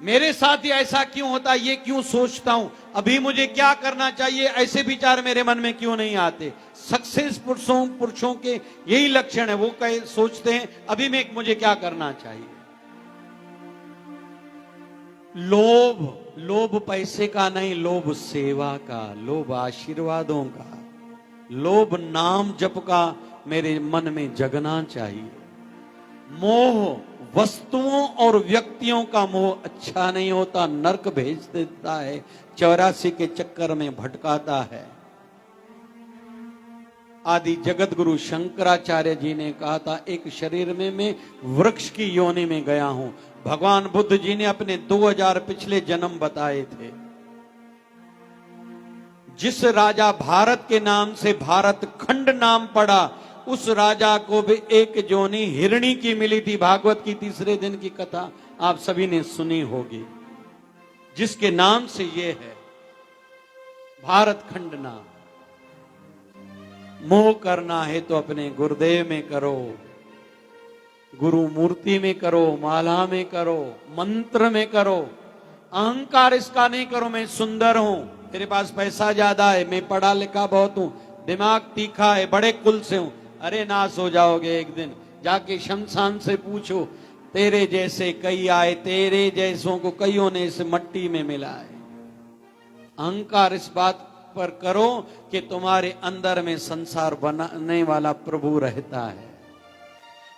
मेरे साथ ही ऐसा क्यों होता, ये क्यों सोचता हूं, अभी मुझे क्या करना चाहिए, ऐसे विचार मेरे मन में क्यों नहीं आते? सक्सेस पुरुषों के यही लक्षण है। वो सोचते हैं अभी मुझे क्या करना चाहिए। लोभ पैसे का नहीं, लोभ सेवा का, लोभ आशीर्वादों का, लोभ नाम जप का मेरे मन में जगना चाहिए। मोह वस्तुओं और व्यक्तियों का मोह अच्छा नहीं होता, नरक भेज देता है, 84 के चक्कर में भटकाता है। आदि जगत गुरु शंकराचार्य जी ने कहा था, एक शरीर में मैं वृक्ष की योनि में गया हूं। भगवान बुद्ध जी ने अपने 2000 पिछले जन्म बताए थे। जिस राजा भारत के नाम से भारत खंड नाम पड़ा, उस राजा को भी एक जोनी हिरणी की मिली थी। भागवत की 3 दिन की कथा आप सभी ने सुनी होगी, जिसके नाम से ये है भारत खंड नाम। मोह करना है तो अपने गुरुदेव में करो, गुरु मूर्ति में करो, माला में करो, मंत्र में करो। अहंकार इसका नहीं करो मैं सुंदर हूं, तेरे पास पैसा ज्यादा है, मैं पढ़ा लिखा बहुत हूं, दिमाग तीखा है, बड़े कुल से हूं। अरे नाश हो जाओगे एक दिन। जाके शमशान से पूछो, तेरे जैसे कई आए, तेरे जैसों को कईयों ने इस मट्टी में मिलाए। अहंकार इस बात पर करो कि तुम्हारे अंदर में संसार बनाने वाला प्रभु रहता है।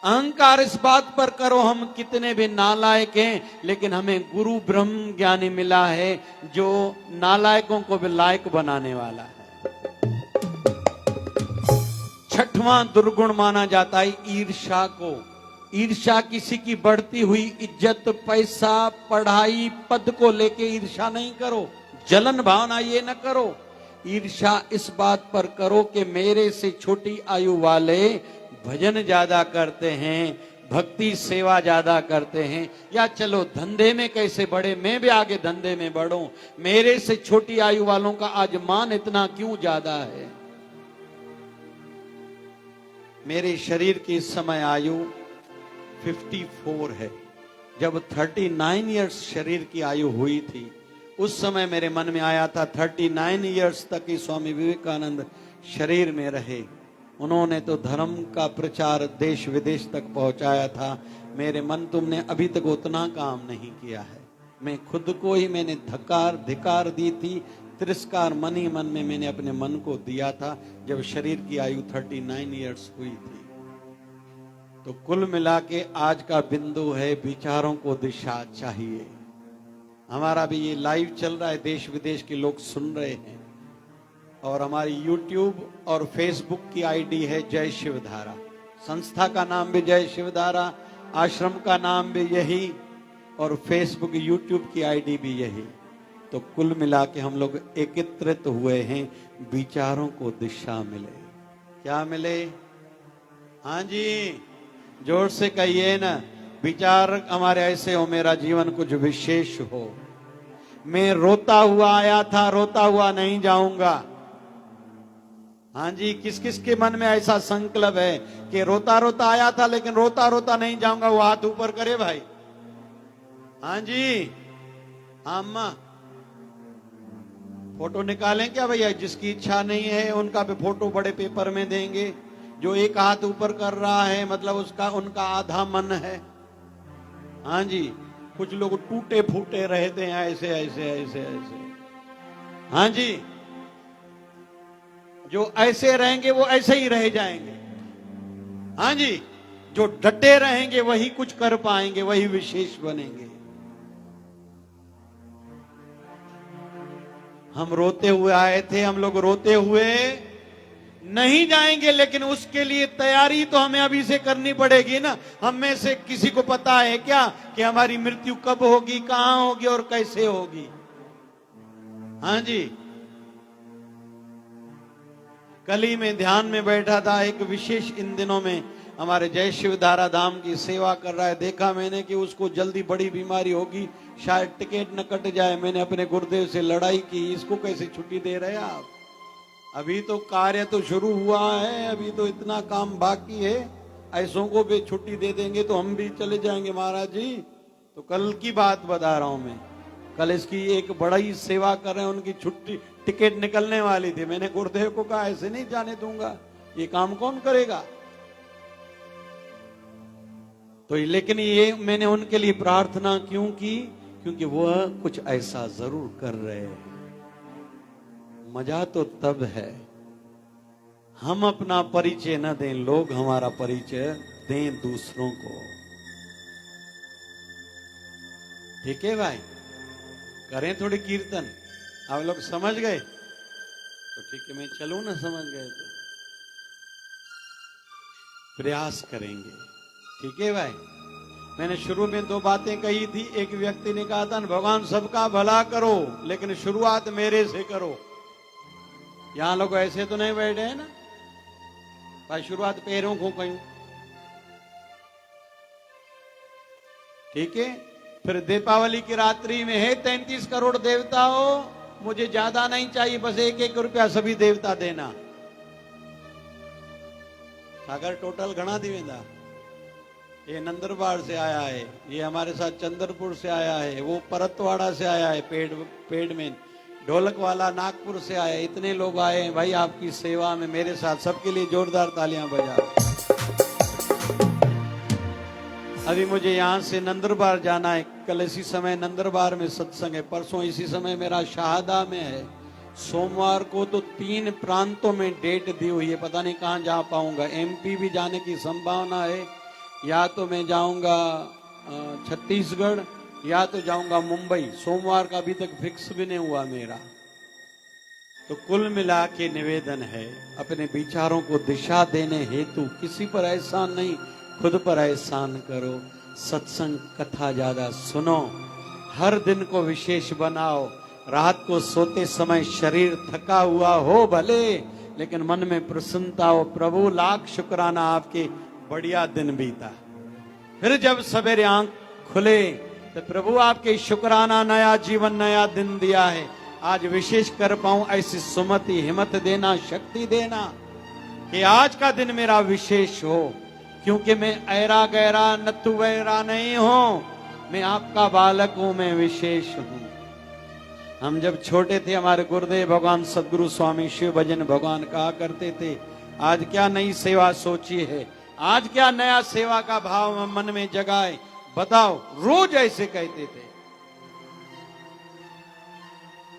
अहंकार इस बात पर करो हम कितने भी नालायक हैं, लेकिन हमें गुरु ब्रह्म ज्ञानी मिला है जो नालायकों को भी लायक बनाने वाला है। 6वां दुर्गुण माना जाता है ईर्ष्या को। ईर्ष्या किसी की बढ़ती हुई इज्जत, पैसा, पढ़ाई, पद को लेके ईर्ष्या नहीं करो। जलन भावना ये न करो। ईर्ष्या इस बात पर करो कि मेरे से छोटी आयु वाले भजन ज्यादा करते हैं, भक्ति सेवा ज्यादा करते हैं, या चलो धंधे में कैसे बढ़े, मैं भी आगे धंधे में बढ़ूं। मेरे से छोटी आयु वालों का आज मान इतना क्यों ज्यादा है? मेरे शरीर की इस समय आयु 54 है। जब 39 इयर्स शरीर की आयु हुई थी, उस समय मेरे मन में आया था 39 इयर्स तक ही स्वामी विवेकानंद शरीर में रहे। उन्होंने तो धर्म का प्रचार देश विदेश तक पहुंचाया था। मेरे मन, तुमने अभी तक उतना काम नहीं किया है। मैं खुद को ही मैंने धिकार दी थी, तिरस्कार मन ही मन में मैंने अपने मन को दिया था जब शरीर की आयु 39 इयर्स हुई थी। तो कुल मिला के आज का बिंदु है, विचारों को दिशा चाहिए। हमारा भी ये लाइव चल रहा है, देश विदेश के लोग सुन रहे हैं। और हमारी YouTube और Facebook की आईडी है जय शिवधारा, संस्था का नाम भी जय शिवधारा, आश्रम का नाम भी यही, और फेसबुक YouTube की आईडी भी यही। तो कुल मिला के हम लोग एकत्रित हुए हैं, विचारों को दिशा मिले। क्या मिले? हाँ जी, जोर से कहिए ना, विचार हमारे ऐसे हो, मेरा जीवन कुछ विशेष हो। मैं रोता हुआ आया था, रोता हुआ नहीं जाऊंगा। हाँ जी, किस किस के मन में ऐसा संकल्प है कि रोता रोता आया था लेकिन रोता रोता नहीं जाऊंगा? वो हाथ ऊपर करे भाई। हाँ जी, अम्मा फोटो निकालें क्या भैया? जिसकी इच्छा नहीं है उनका भी फोटो बड़े पेपर में देंगे। जो एक हाथ ऊपर कर रहा है मतलब उनका आधा मन है। हाँ जी, कुछ लोग टूटे फूटे रहते हैं ऐसे ऐसे ऐसे ऐसे। हाँ जी, जो ऐसे रहेंगे वो ऐसे ही रह जाएंगे। हाँ जी, जो डटे रहेंगे वही कुछ कर पाएंगे, वही विशेष बनेंगे। हम रोते हुए आए थे, हम लोग रोते हुए नहीं जाएंगे, लेकिन उसके लिए तैयारी तो हमें अभी से करनी पड़ेगी ना। हम में से किसी को पता है क्या कि हमारी मृत्यु कब होगी, कहां होगी और कैसे होगी? हाँ जी, कल ही में ध्यान में बैठा था, एक विशेष इन दिनों में हमारे जय शिवधारा धाम की सेवा कर रहा है। देखा मैंने कि उसको जल्दी बड़ी बीमारी होगी, शायद टिकट न कट जाए। मैंने अपने गुरुदेव से लड़ाई की, इसको कैसे छुट्टी दे रहे हैं आप? अभी तो कार्य तो शुरू हुआ है, अभी तो इतना काम बाकी है। ऐसों को भी छुट्टी दे देंगे तो हम भी चले जाएंगे महाराज जी। तो कल की बात बता रहा हूं मैं, कल इसकी एक बड़ी सेवा कर रहे हैं, उनकी छुट्टी टिकट निकलने वाली थी। मैंने गुरुदेव को कहा ऐसे नहीं जाने दूंगा, ये काम कौन करेगा? तो लेकिन ये मैंने उनके लिए प्रार्थना क्यों की? क्योंकि वह कुछ ऐसा जरूर कर रहे हैं। मजा तो तब है हम अपना परिचय न दें, लोग हमारा परिचय दें दूसरों को। ठीक है भाई, करें थोड़ी कीर्तन। आप लोग समझ गए तो ठीक है, मैं चलूं ना? समझ गए तो प्रयास करेंगे। ठीक है भाई, मैंने शुरू में दो बातें कही थी। एक व्यक्ति ने कहा था, भगवान सबका भला करो लेकिन शुरुआत मेरे से करो। यहां लोग ऐसे तो नहीं बैठे हैं ना भाई, शुरुआत पैरों को कहीं। ठीक है, फिर दीपावली की रात्रि में है 33 करोड़ देवता हो, मुझे ज्यादा नहीं चाहिए, बस 1-1 रुपया सभी देवता देना। सागर टोटल घना दी वेंदा। ये नंदरबार से आया है, ये हमारे साथ चंद्रपुर से आया है, वो परतवाड़ा से आया है, पेड़ में ढोलक वाला नागपुर से आया। इतने लोग आए हैं भाई आपकी सेवा में मेरे साथ। सबके लिए जोरदार तालियां बजा। अभी मुझे यहां से नंदरबार जाना है। कल इसी समय नंदरबार में सत्संग है, परसों इसी समय मेरा शाहदा में है। सोमवार को तो 3 प्रांतों में डेट दी हुई है, पता नहीं कहां जा पाऊंगा। MP भी जाने की संभावना है, या तो मैं जाऊंगा छत्तीसगढ़ या तो जाऊंगा मुंबई। सोमवार का अभी तक फिक्स भी नहीं हुआ मेरा। तो कुल मिला के निवेदन है, अपने विचारों को दिशा देने हेतु किसी पर एहसान नहीं, खुद पर एहसान करो। सत्संग कथा ज्यादा सुनो, हर दिन को विशेष बनाओ। रात को सोते समय शरीर थका हुआ हो भले, लेकिन मन में प्रसन्नता हो। प्रभु लाख शुक्राना आपके बढ़िया दिन बीता। फिर जब सवेरे आंख खुले तो प्रभु आपके शुक्राना, नया जीवन नया दिन दिया है, आज विशेष कर पाऊं ऐसी सुमति हिम्मत देना, शक्ति देना कि आज का दिन मेरा विशेष हो। क्योंकि मैं ऐरा गैरा नत्थु वैरा नहीं हूं, मैं आपका बालक हूं, मैं विशेष हूं। हम जब छोटे थे हमारे गुरुदेव भगवान सदगुरु स्वामी शिव भजन भगवान कहा करते थे, आज क्या नई सेवा सोची है, आज क्या नया सेवा का भाव मन में जगाए, बताओ। रोज ऐसे कहते थे।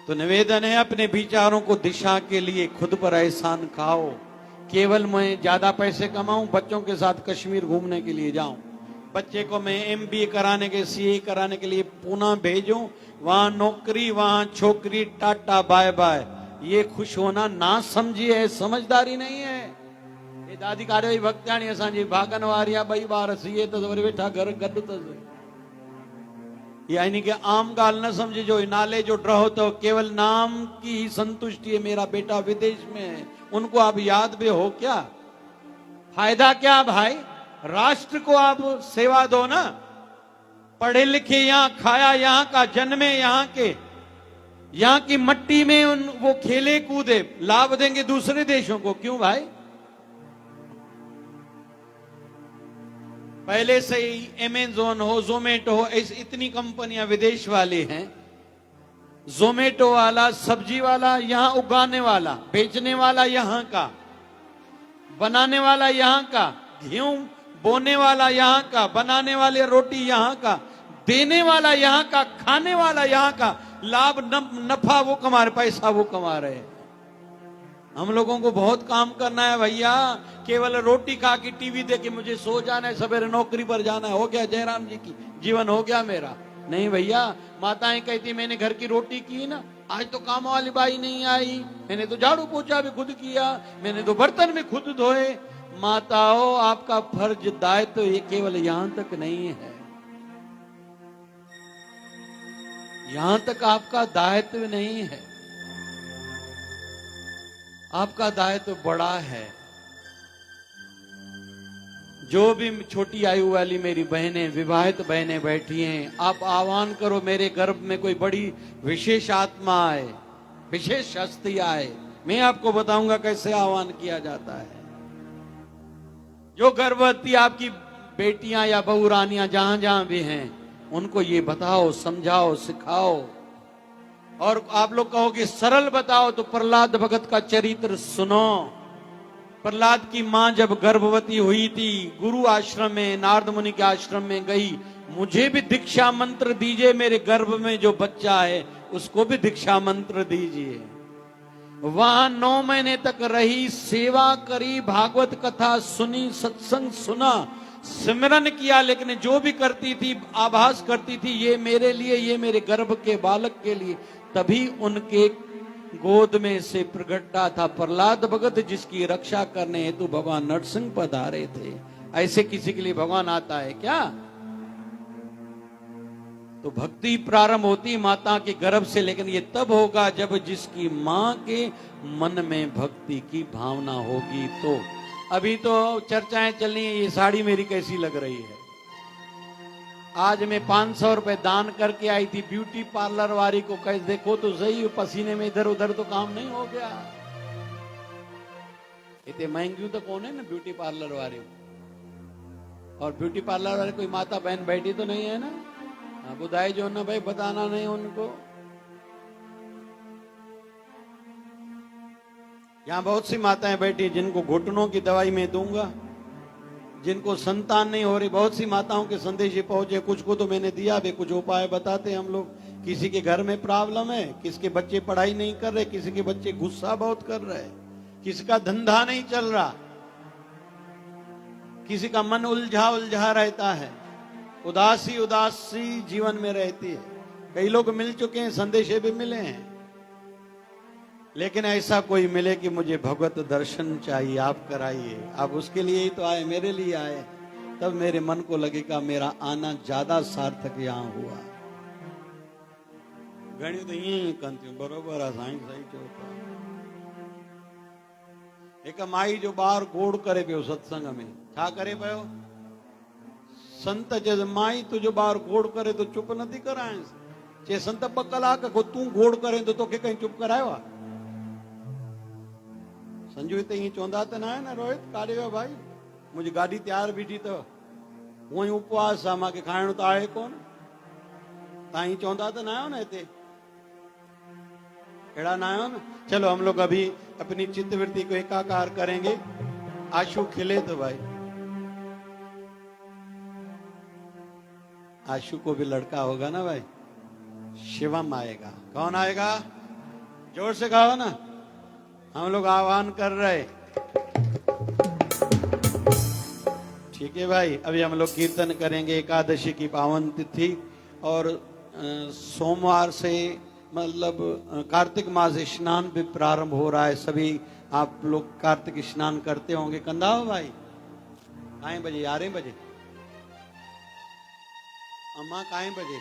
तो निवेदन है, अपने विचारों को दिशा के लिए खुद पर एहसान खाओ। केवल मैं ज्यादा पैसे कमाऊं, बच्चों के साथ कश्मीर घूमने के लिए जाऊं, बच्चे को मैं MBA कराने के CA कराने के लिए पूना भेजूं, वहां नौकरी वहां छोकरी, टाटा बाय बाय, ये खुश होना ना समझिए, समझदारी नहीं है। ये दादी कार्य भक्ताणी असांजी भागन वारिया 2 ॿार CA तो वरी वेठा घर गॾु अथसि। यानी कि आम गाल न समझिजो, नाले जो ड्रहो तो केवल नाम की ही संतुष्टि है। मेरा बेटा विदेश में है, उनको आप याद भी हो क्या? फायदा क्या भाई? राष्ट्र को आप सेवा दो ना। पढ़े लिखे यहां, खाया यहां का, जन्मे यहां के, यहां की मट्टी में वो खेले कूदे, लाभ देंगे दूसरे देशों को क्यों भाई? पहले से ही अमेज़न हो, जोमेटो हो, इतनी कंपनियां विदेश वाले हैं। जोमेटो वाला, सब्जी वाला यहां उगाने वाला, बेचने वाला यहां का, बनाने वाला यहां का, गेहूं बोने वाला यहां का, बनाने वाले रोटी यहां का, देने वाला यहां का, खाने वाला यहां का, लाभ नफा वो कमा रहे, पैसा वो कमा रहे हैं। हम लोगों को बहुत काम करना है भैया, केवल रोटी खा के टीवी देख के मुझे सो जाना है, सवेरे नौकरी पर जाना है, हो गया जयराम जी की जीवन हो गया मेरा। नहीं भैया, माताएं कहती मैंने घर की रोटी की ना, आज तो काम वाली बाई नहीं आई, मैंने तो झाड़ू पोछा भी खुद किया, मैंने तो बर्तन भी खुद धोए। माताओं, आपका फर्ज दायित्व ये केवल यहां तक नहीं है, यहां तक आपका दायित्व नहीं है, आपका दायित्व बड़ा है। जो भी छोटी आयु वाली मेरी बहनें, विवाहित बहनें बैठी हैं, आप आह्वान करो मेरे गर्भ में कोई बड़ी विशेष आत्मा आए, विशेष हस्ती आए। मैं आपको बताऊंगा कैसे आह्वान किया जाता है। जो गर्भवती आपकी बेटियां या बहू रानियां जहां जहां भी हैं, उनको ये बताओ, समझाओ, सिखाओ। और आप लोग कहोगे सरल बताओ, तो प्रहलाद भगत का चरित्र सुनो। प्रहलाद की मां जब गर्भवती हुई थी, गुरु आश्रम में, नारद मुनि के आश्रम में गई, मुझे भी दीक्षा मंत्र दीजिए, मेरे गर्भ में जो बच्चा है उसको भी दीक्षा मंत्र दीजिए। वहां 9 महीने तक रही, सेवा करी, भागवत कथा सुनी, सत्संग सुना, सिमरन किया, लेकिन जो भी करती थी आभास करती थी ये मेरे लिए, ये मेरे गर्भ के बालक के लिए। तभी उनके गोद में से प्रगटा था प्रहलाद भगत, जिसकी रक्षा करने हेतु भगवान नरसिंह पधारे थे। ऐसे किसी के लिए भगवान आता है क्या? तो भक्ति प्रारंभ होती माता के गर्भ से, लेकिन ये तब होगा जब जिसकी मां के मन में भक्ति की भावना होगी। तो अभी तो चर्चाएं चल रही हैं, ये साड़ी मेरी कैसी लग रही है। आज मैं 500 रुपए दान करके आई थी, ब्यूटी पार्लर वाली को कह देखो तो सही, पसीने में इधर उधर तो काम नहीं हो गया। इतने महंगी तो कौन है ना ब्यूटी पार्लर वाली, और ब्यूटी पार्लर वाले कोई माता बहन बैठी तो नहीं है ना? बुधाई जो ना भाई, बताना नहीं उनको। यहां बहुत सी माताएं बैठी जिनको घुटनों की दवाई मैं दूंगा, जिनको संतान नहीं हो रही। बहुत सी माताओं के संदेश पहुंचे, कुछ को तो मैंने दिया भी, कुछ उपाय बताते हम लोग। किसी के घर में प्रॉब्लम है, किसी के बच्चे पढ़ाई नहीं कर रहे, किसी के बच्चे गुस्सा बहुत कर रहे, किसी का धंधा नहीं चल रहा, किसी का मन उलझा उलझा रहता है, उदासी उदासी जीवन में रहती है। कई लोग मिल चुके हैं, संदेश भी मिले हैं, लेकिन ऐसा कोई मिले कि मुझे भगवत दर्शन चाहिए, आप कराइए। आप उसके लिए ही तो आए, मेरे लिए आए, तब मेरे मन को लगेगा मेरा आना ज्यादा सार्थक यहां हुआ। घणी तो यही कंती बरोबर है, साईं सही चौथा। एक माई जो बार गोड़ करे पियो सत्संग में, छा करे पियो? संत जे माई तुझो बार गोड़ करे तो चुप नथी कराए, चे संत 2 कलाक को तू गोड़ करे तो तोखे कहीं चुप करायो आ? संजू हिते ही चवंदा त न आहे न, रोहित काॾे वियो भाई? मुंहिंजी गाॾी तयारु बीठी अथव, हूअं ई उपवास आहे, मूंखे खाइणो त आहे कोन। तव्हां ही चवंदा त न आहियो न हिते, अहिड़ा न आहियो न। चलो हम लोग अभी अपनी चित्तवृत्ति को एकाकार करेंगे। आशु खिले तो भाई, आशु को भी लड़का होगा ना भाई, शिवम आएगा। कौन आएगा? जोर से कहो ना। हम लोग आह्वान कर रहे, ठीक है भाई, अभी हम लोग कीर्तन करेंगे एकादशी की पावन तिथि और सोमवार से मतलब कार्तिक मास स्नान भी प्रारंभ हो रहा है। सभी आप लोग कार्तिक स्नान करते होंगे। कंधा हो भाई, काएं बजे? 11 बजे। अम्मा काएं बजे?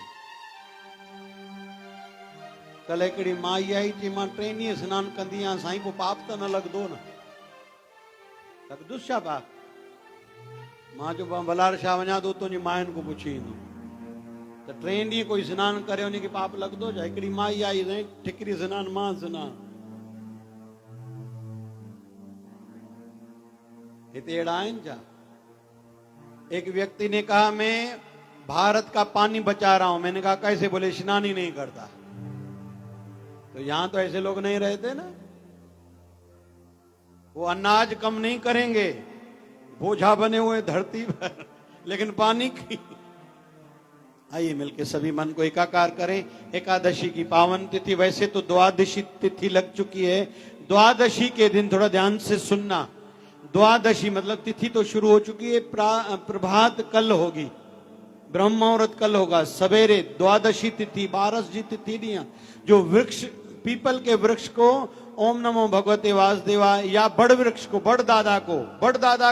कल हिकिड़ी माई आई थी, मां ट्रेनी स्नान कंदी आहियां साईं, पोइ पाप त न लॻंदो न? लॻंदुसि छा पाप? मां जो बलार शाह वञा थो तुंहिंजी मायुनि को पुछी ईंदो त 3 ॾींहं कोई स्नान करे उनखे पाप लॻंदो छा? हिकिड़ी माई आई साईं, ठिकरी स्नान मां स्नान। हिते अहिड़ा आहिनि छा? एक व्यक्ति ने कहा मैं भारत का पानी बचा रहा हूं। मैंने कहा कैसे? बोले स्नान ही नहीं करता। तो यहां तो ऐसे लोग नहीं रहते ना। वो अनाज कम नहीं करेंगे, बोझा बने हुए धरती पर, लेकिन पानी की। आइए मिलके सभी मन को एकाकार करें। एकादशी की पावन तिथि, वैसे तो द्वादशी तिथि लग चुकी है। द्वादशी के दिन थोड़ा ध्यान से सुनना। द्वादशी मतलब तिथि तो शुरू हो चुकी है, प्रभात कल होगी, ब्रह्म मुहूर्त कल होगा सवेरे। द्वादशी तिथि 12 जी तिथि नहीं है। जो वृक्ष, पीपल के वृक्ष को ओम नमो भगवते वासुदेवाय, या बड़ वृक्ष को, बड़ दादा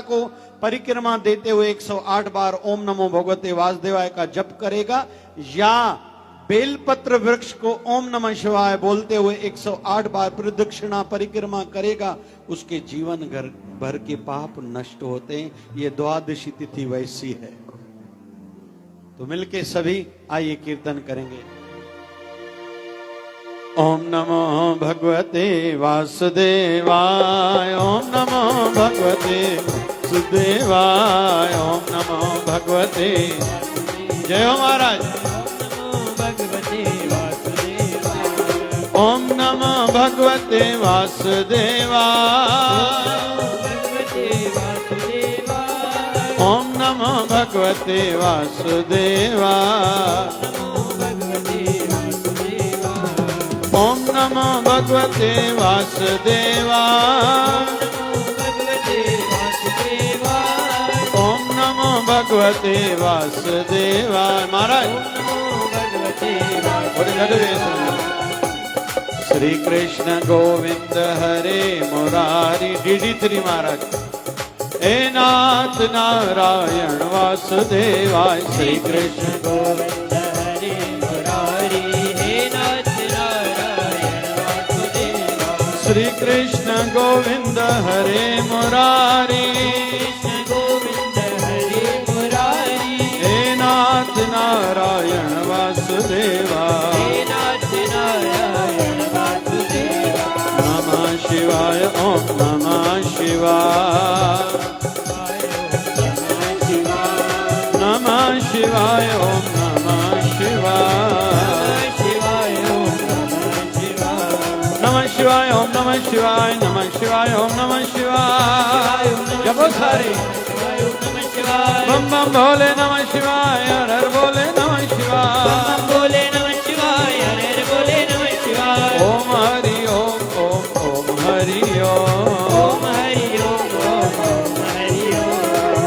को परिक्रमा देते हुए 108 बार ओम नमो भगवते वासुदेवाय का जप करेगा, या बेलपत्र वृक्ष को ओम नमः शिवाय बोलते हुए 108 बार प्रदक्षिणा परिक्रमा करेगा, उसके जीवन भर के पाप नष्ट होते हैं। ये द्वादशी तिथि वैसी है। तो मिलके सभी आइए कीर्तन करेंगे। ओम नमो भगवते वासुदेवाय, ओम नमो भगवते वासुदेवाय, ओम नमो भगवते। जय हो महाराज। ओम नमो भगवते वासुदेवाय, ओम नमो भगवते वासुदेवाय, ओम नमो भगवते वासुदेवाय, ओम नमो भगवते वासुदेवाय। महाराज श्री कृष्ण गोविंद हरे मुरारी। DD3 महाराज। हे नाथ नारायण वासुदेवाय। श्री कृष्ण गोविंद हरे मुरारी, हे नाथ नारायण वासुदेवाय। श्री कृष्ण गोविंद हरे मुरारी, कृष्ण गोविंद हरे मुरारी, हे नाथ नारायण वासुदेवाय, हे नाथ नारायण वासुदेवाय। नमः शिवाय, ओम नमः शिवाय, नमः शिवाय, ओम नमः शिवाय, नमः शिवाय, ओम नमः शिवाय, नमः शिवाय, ओम नमः शिवाय। जपो सारे बम बम भोले नमः शिवाय, हर हर बोले नमः शिवाय, बम बोले नमः शिवाय, हर हर बोले नमः शिवाय। ओम हरि ओम, ओम ओम हरि ओम, ओम हरि ओम, ओम हरि ओम।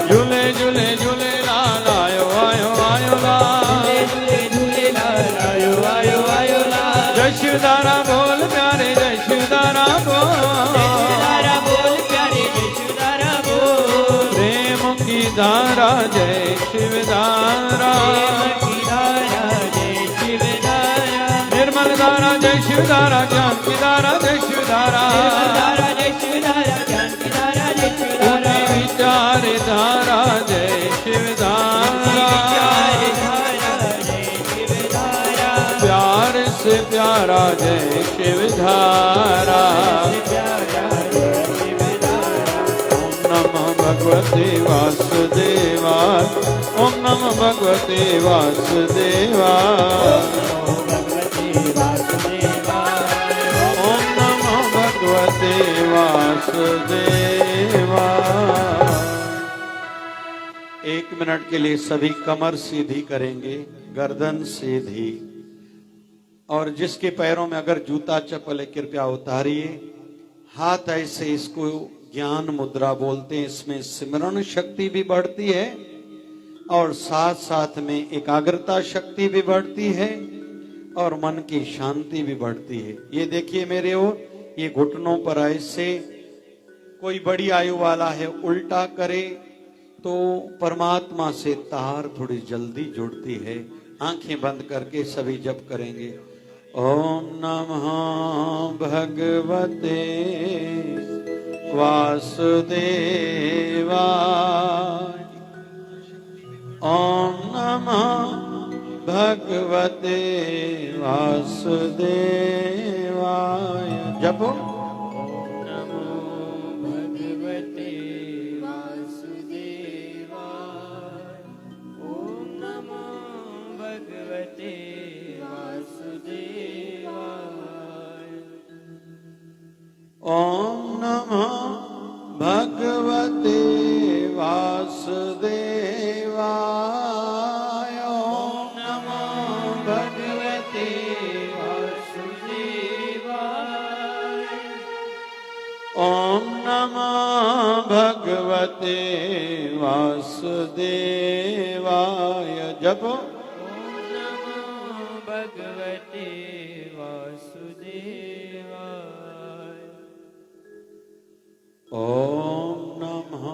झूले झूले झूले लाल आयो आयो आयो लाल, झूले झूले लाल आयो आयो आयो लाल। जशोदारा बोल प्यारे जशोदारा बोल, जशोदारा बोल प्यारे जशोदारा बोल। प्रेम की धारा जय शिवधारा, प्रेम की धारा जय शिवधारा। निर्मल धारा जय शिवधारा, ज्ञान की धारा जय शिवधारा, निर्मल धारा जय शिवधारा, ज्ञान की धारा जय शिवधारा। विचार धारा जय शिवधारा, प्यार से प्यारा जय शिवधारा। ओम नमः भगवते वासुदेवाय, ओम नमः भगवते वासुदेवाय, ओम नमः भगवते वासुदेवाय। 1 मिनट के लिए सभी कमर सीधी करेंगे, गर्दन सीधी, और जिसके पैरों में अगर जूता चप्पल है कृपया उतारिए। हाथ ऐसे इसको ज्ञान मुद्रा बोलते हैं। इसमें सिमरण शक्ति भी बढ़ती है और साथ साथ में एकाग्रता शक्ति भी बढ़ती है और मन की शांति भी बढ़ती है। ये देखिए मेरे ओर, ये घुटनों पर ऐसे, कोई बड़ी आयु वाला है उल्टा करे तो परमात्मा से तार थोड़ी जल्दी जुड़ती है। आंखें बंद करके सभी जप करेंगे। ओम नमः भगवते वासुदेवाय। ओम नमः भगवते वासुदेवाय। जपो। ओम नमः भगवते वासुदेवाय। ओम नमः भगवते वासुदेवाय। ओम नमः भगवते वासुदेवाय। जपो। ओम नमः भगवते वासुदेवाय। ओम नमः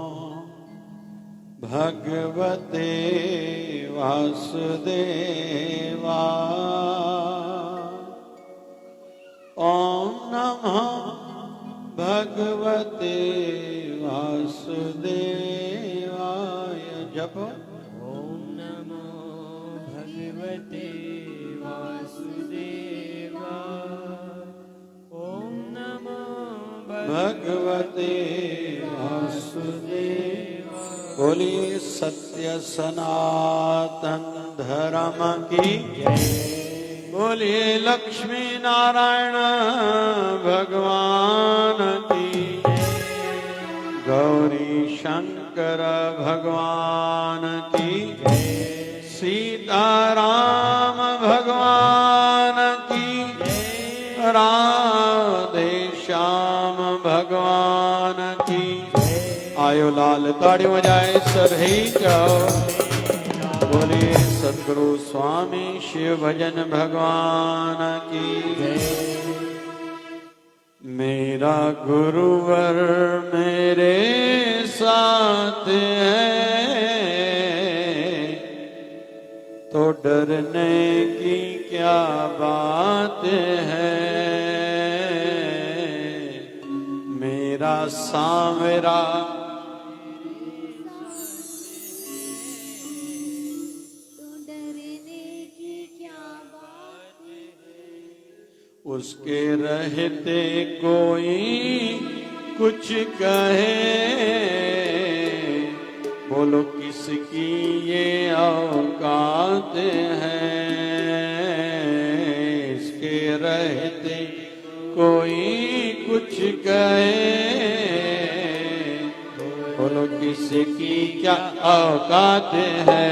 भगवते वासुदेवाय। ओम नमः भगवते वासुदेवाय। जपो। ओम नमो भगवते वासुदेवाय। ओम नमो भगवते वासुदेवाय। बोलिए सत्य सनातन धर्म की जय। बोलिए लक्ष्मी नारायण भगवान की जय। गौरी शंकर भगवान की जय। सीताराम भगवान की जय। राधे श्याम भगवान की जय। आयो लाल ताड़ियों बजाए सभी जाओ। बोलिए सद्गुरु स्वामी शिव भजन भगवान की जय। मेरा गुरुवर मेरे साथ है तो डरने की क्या बात है। मेरा सांवरा उसके रहते कोई कुछ कहे। बोलो किसकी ये औकात है। इसके रहते कोई कुछ कहे। बोलो किसकी क्या औकात है।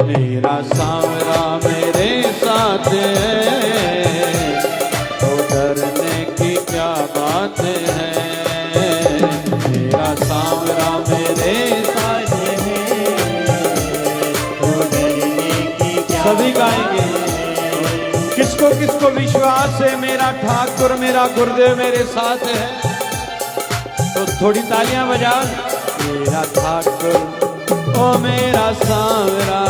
मेरा सांवरा मेरे साथ है तो डरने की क्या बात है। मेरा सांवरा मेरे साथ है तो डरने की क्या। सभी गाएंगे। किसको किसको विश्वास है मेरा ठाकुर मेरा गुरुदेव मेरे साथ है तो थोड़ी तालियां बजा। मेरा ठाकुर ओ मेरा सांवरा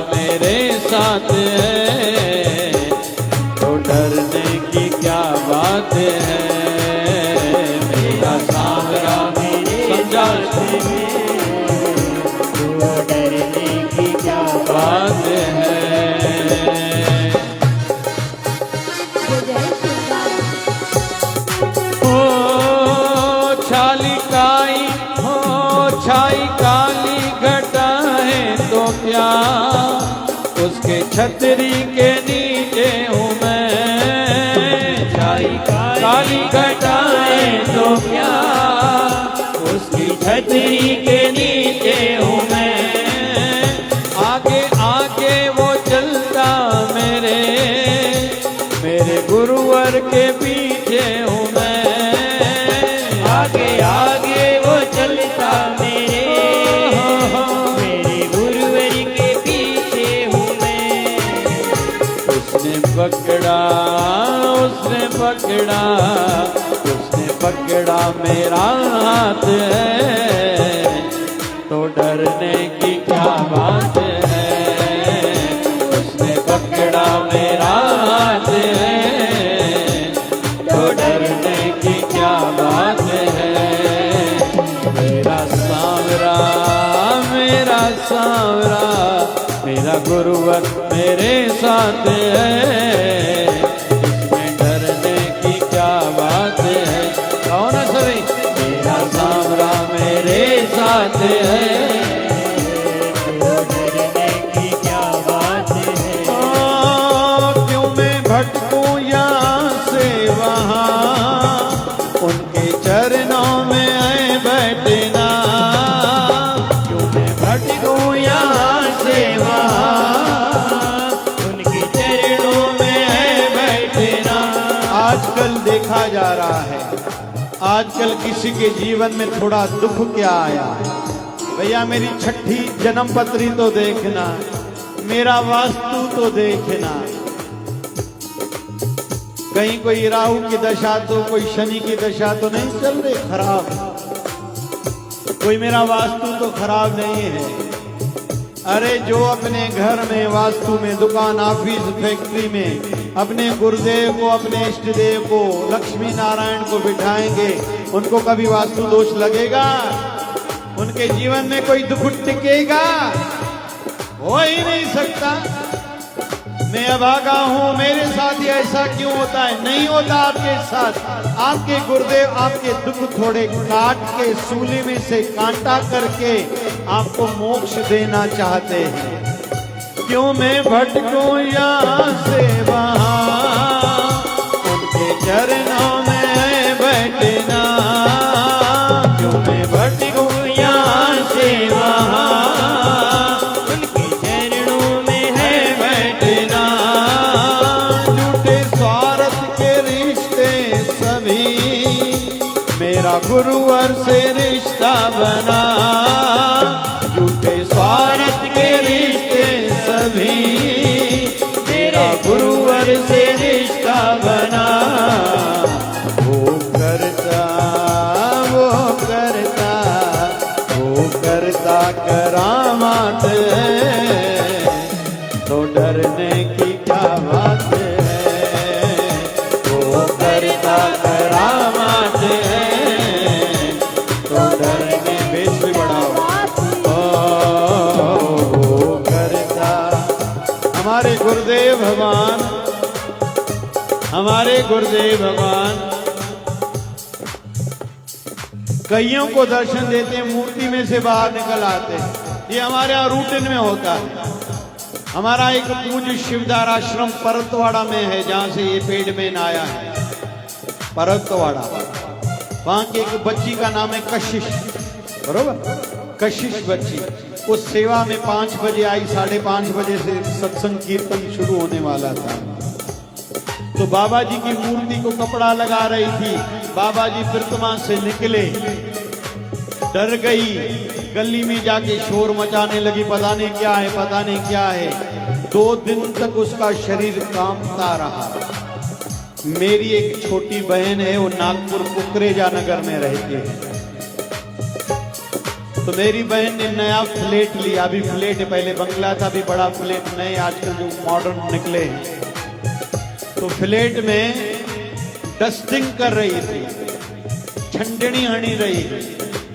मेरे साथ है तो डरने की क्या बात है। मेरा सांवरा समझा तो डरने की क्या बात है। छाई काली घटा है तो क्या उसके छतरी के नीचे हूँ मैं। छाई काली घटा है तो क्या उसकी छतरी के नीचे हूँ मैं। आगे आगे वो चलता मेरे गुरुवर के पीछे हूँ मैं। आगे आगे वो चलता मेरे गुरुवर के पीछे हूँ मैं। उसने पकड़ा मेरा हाथ है, तो डरने की क्या बात है। उसने पकड़ा मेरा हाथ है, तो डरने की क्या बात है। मेरा सांवरा मेरा गुरुवर मेरे साथ है, इसमें डरने की क्या बात है। कौन है सभी? मेरा सांवरा मेरे साथ है, तो डरने की क्या बात है। क्यों मैं भटकूं यहाँ से वहाँ, उनके चरणों में आए बैठना। क्यों मैं भटकूं यहाँ से वहाँ, उनके चरणों में है बैठना। आजकल देखा जा रहा है, आजकल किसी के जीवन में थोड़ा दुख क्या आया, भैया मेरी छठी जन्म पत्री तो देखना, मेरा वास्तु तो देखना। कहीं कोई राहु की दशा तो कोई शनि की दशा तो नहीं चल रही खराब, कोई मेरा वास्तु तो खराब नहीं है। अरे जो अपने घर में वास्तु में, दुकान ऑफिस फैक्ट्री में अपने गुरुदेव को, अपने इष्ट देव को, लक्ष्मी नारायण को बिठाएंगे, उनको कभी वास्तु दोष लगेगा? उनके जीवन में कोई दुख टिकेगा? हो ही नहीं सकता। मैं अभागा हूं, मेरे साथ ही ऐसा क्यों होता है? नहीं होता आपके साथ। आपके गुरुदेव आपके दुख थोड़े काट के, सूली में से कांटा करके आपको मोक्ष देना चाहते हैं। क्यों मैं भटकूं यहाँ से वहाँ, उनके चरणों में बैठना। क्यों मैं भटकूं यहाँ से वहाँ, उनके चरणों में है बैठना। झूठे स्वार्थ के रिश्ते सभी, मेरा गुरुवर से रिश्ता बना। झूठे स्वार्थ के रिश्ते सभी, मेरा गुरुवर से रिश्ता बना। वो करता करामात है, तो डरने की क्या बात है। वो करता करामात है, तो डरने बेच भी बढ़ाओ। वो करता हमारे गुरुदेव भगवान कईयों को दर्शन देते हैं, मूर्ति में से बाहर निकल आते हैं। ये हमारे यहाँ रूटीन में होता है। हमारा एक पूज्य शिवदार आश्रम परतवाड़ा में है, जहाँ से ये पेड़ में आया है, परतवाड़ा। वहाँ की एक बच्ची का नाम है कशिश, बरोबर, कशिश बच्ची। उस सेवा में 5 बजे आई, 5:30 बजे से सत्संग कीर्तन शुरू होने वाला था। तो बाबा जी की मूर्ति को कपड़ा लगा रही थी। बाबा जी प्रतिमा से निकले, डर गई, गली में जाके शोर मचाने लगी, पता नहीं क्या है, पता नहीं क्या है। 2 दिन तक उसका शरीर कांपता रहा। मेरी एक छोटी बहन है, वो नागपुर कुकरेजा नगर में रहती है। तो मेरी बहन ने नया फ्लैट लिया, अभी फ्लैट है, पहले बंगला था, अभी बड़ा फ्लैट, नए आजकल जो मॉडर्न निकले हैं। तो फ्लैट में डस्टिंग कर रही थी, छंडनी हनी रही।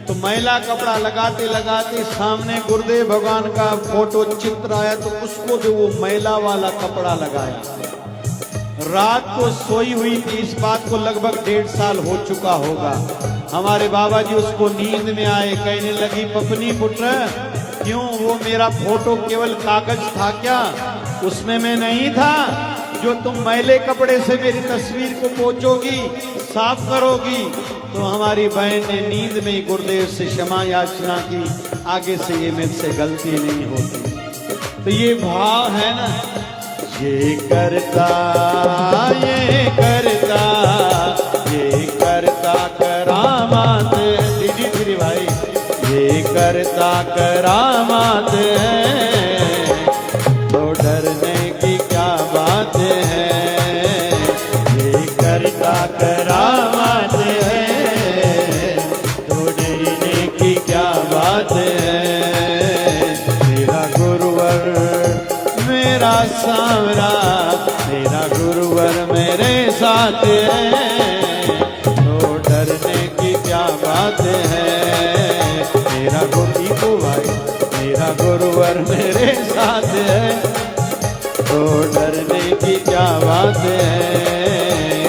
तो मैला कपड़ा लगाते लगाते सामने गुरुदेव भगवान का फोटो चित्र आया, तो उसको जो वो मैला वाला कपड़ा लगाया। रात को सोई हुई थी, इस बात को लगभग 1.5 साल हो चुका होगा। हमारे बाबा जी उसको नींद में आए, कहने लगी, पपनी पुत्र, क्यों वो मेरा फोटो केवल कागज था क्या? उसमें मैं नहीं था। जो तुम मैले कपड़े से मेरी तस्वीर को पोंछोगी, साफ करोगी। तो हमारी बहन ने नींद में ही गुरुदेव से क्षमा याचना की, आगे से ये मुझसे गलती नहीं होती। तो ये भाव है ना, ये करता करामात करता करामात है, तो डरने की क्या बात है। ये करता करामात है, तो डरने की क्या बात है। तेरा गुरुवर मेरा सांवरा, तेरा गुरुवर मेरे साथ है, तो डरने की क्या बात है। मेरा गोपी को भाई, मेरा गुरुवर मेरे साथ है, तो डरने की क्या बात है।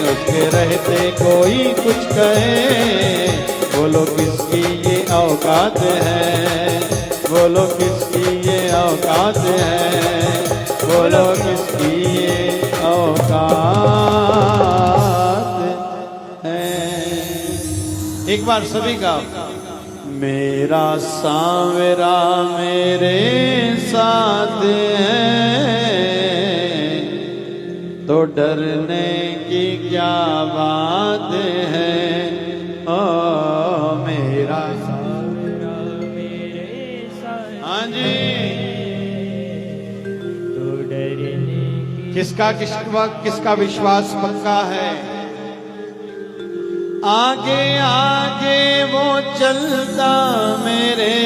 उसके रहते कोई कुछ कहे, बोलो किसकी ये औकात है, बोलो किसकी ये औकात है, बोलो किसकी ये औकात है। एक बार सभी का मेरा सांवरा मेरे साथ है, तो डरने की क्या बात है। ओ मेरा सांवरा मेरे साथ, हाँ जी, तो डरने की किसका विश्वास पक्का है। आगे आगे वो चलता मेरे,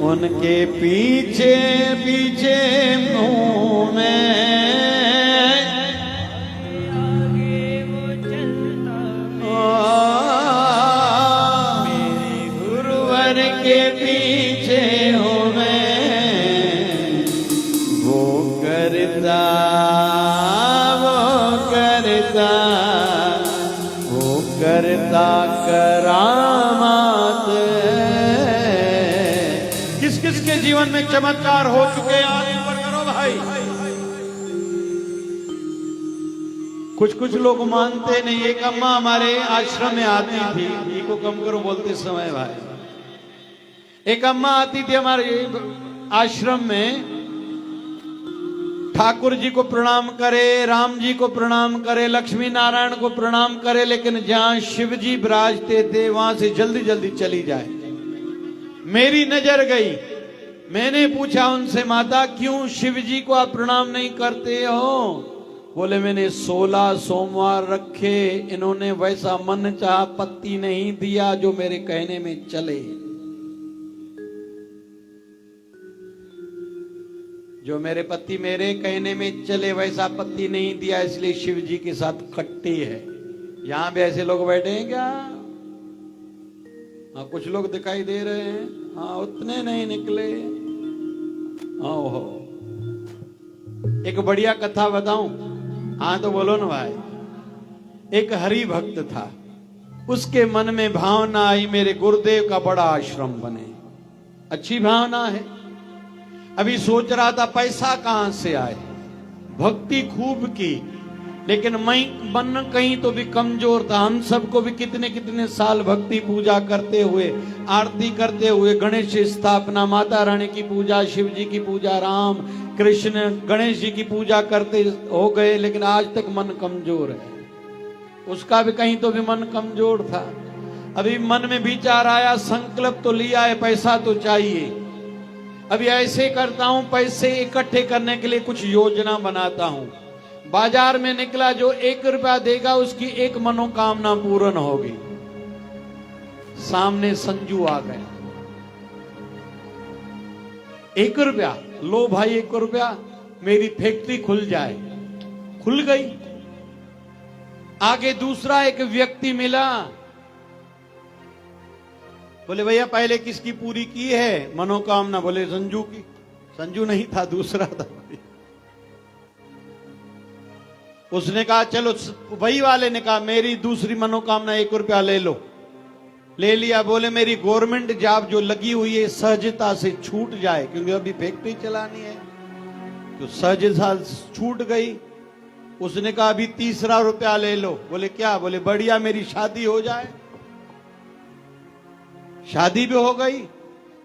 उनके पीछे पीछे मुंह में, आगे वो चलता मेरे गुरुवर के पीछे हूँ मैं। वो करता करता करामात है। किस किस के जीवन में चमत्कार हो चुके हैं, आगे ऊपर करो भाई। कुछ कुछ लोग मानते नहीं। एक अम्मा हमारे आश्रम में आती थी, ये को कम करो बोलते समय भाई। एक अम्मा आती थी हमारे आश्रम में, ठाकुर जी को प्रणाम करे, राम जी को प्रणाम करे, लक्ष्मी नारायण को प्रणाम करे, लेकिन जहां शिव जी विराजते थे वहां से जल्दी जल्दी चली जाए। मेरी नजर गई, मैंने पूछा उनसे, माता क्यों शिव जी को आप प्रणाम नहीं करते हो? बोले मैंने 16 सोमवार रखे, इन्होंने वैसा मन चाहा पत्ती नहीं दिया जो मेरे कहने में चले। जो मेरे पति मेरे कहने में चले वैसा पत्ती नहीं दिया, इसलिए शिव जी के साथ खट्टी है। यहां भी ऐसे लोग बैठे हैं क्या? हाँ, कुछ लोग दिखाई दे रहे हैं। हाँ, उतने नहीं निकले। ओहो, एक बढ़िया कथा बताऊं? हाँ तो बोलो ना भाई। एक हरि भक्त था, उसके मन में भावना आई मेरे गुरुदेव का बड़ा आश्रम बने। अच्छी भावना है। अभी सोच रहा था पैसा कहां से आए, भक्ति खूब की, लेकिन मन कहीं तो भी कमजोर था। हम सबको भी कितने कितने साल भक्ति पूजा करते हुए, आरती करते हुए, गणेश स्थापना, माता रानी की पूजा, शिव जी की पूजा, राम कृष्ण गणेश जी की पूजा करते हो गए, लेकिन आज तक मन कमजोर है। उसका भी कहीं तो भी मन कमजोर था। अभी मन में विचार आया, संकल्प तो लिया है, पैसा तो चाहिए। अभी ऐसे करता हूं, पैसे इकट्ठे करने के लिए कुछ योजना बनाता हूं। बाजार में निकला, जो 1 रुपया देगा उसकी एक मनोकामना पूर्ण होगी। सामने संजू आ गया। 1 रुपया, लो भाई 1 रुपया, मेरी फैक्ट्री खुल जाए। खुल गई। आगे दूसरा एक व्यक्ति मिला, बोले भैया पहले किसकी पूरी की है मनोकामना? बोले संजू की। संजू नहीं था, दूसरा था। उसने कहा चलो, वही वाले ने कहा मेरी दूसरी मनोकामना 1 रुपया ले लो। ले लिया। बोले मेरी गवर्नमेंट जॉब जो लगी हुई है सहजता से छूट जाए, क्योंकि अभी फैक्ट्री चलानी है, तो सहजता छूट गई। उसने कहा अभी 3रा रुपया ले लो। बोले क्या? बोले बढ़िया मेरी शादी हो जाए। शादी भी हो गई।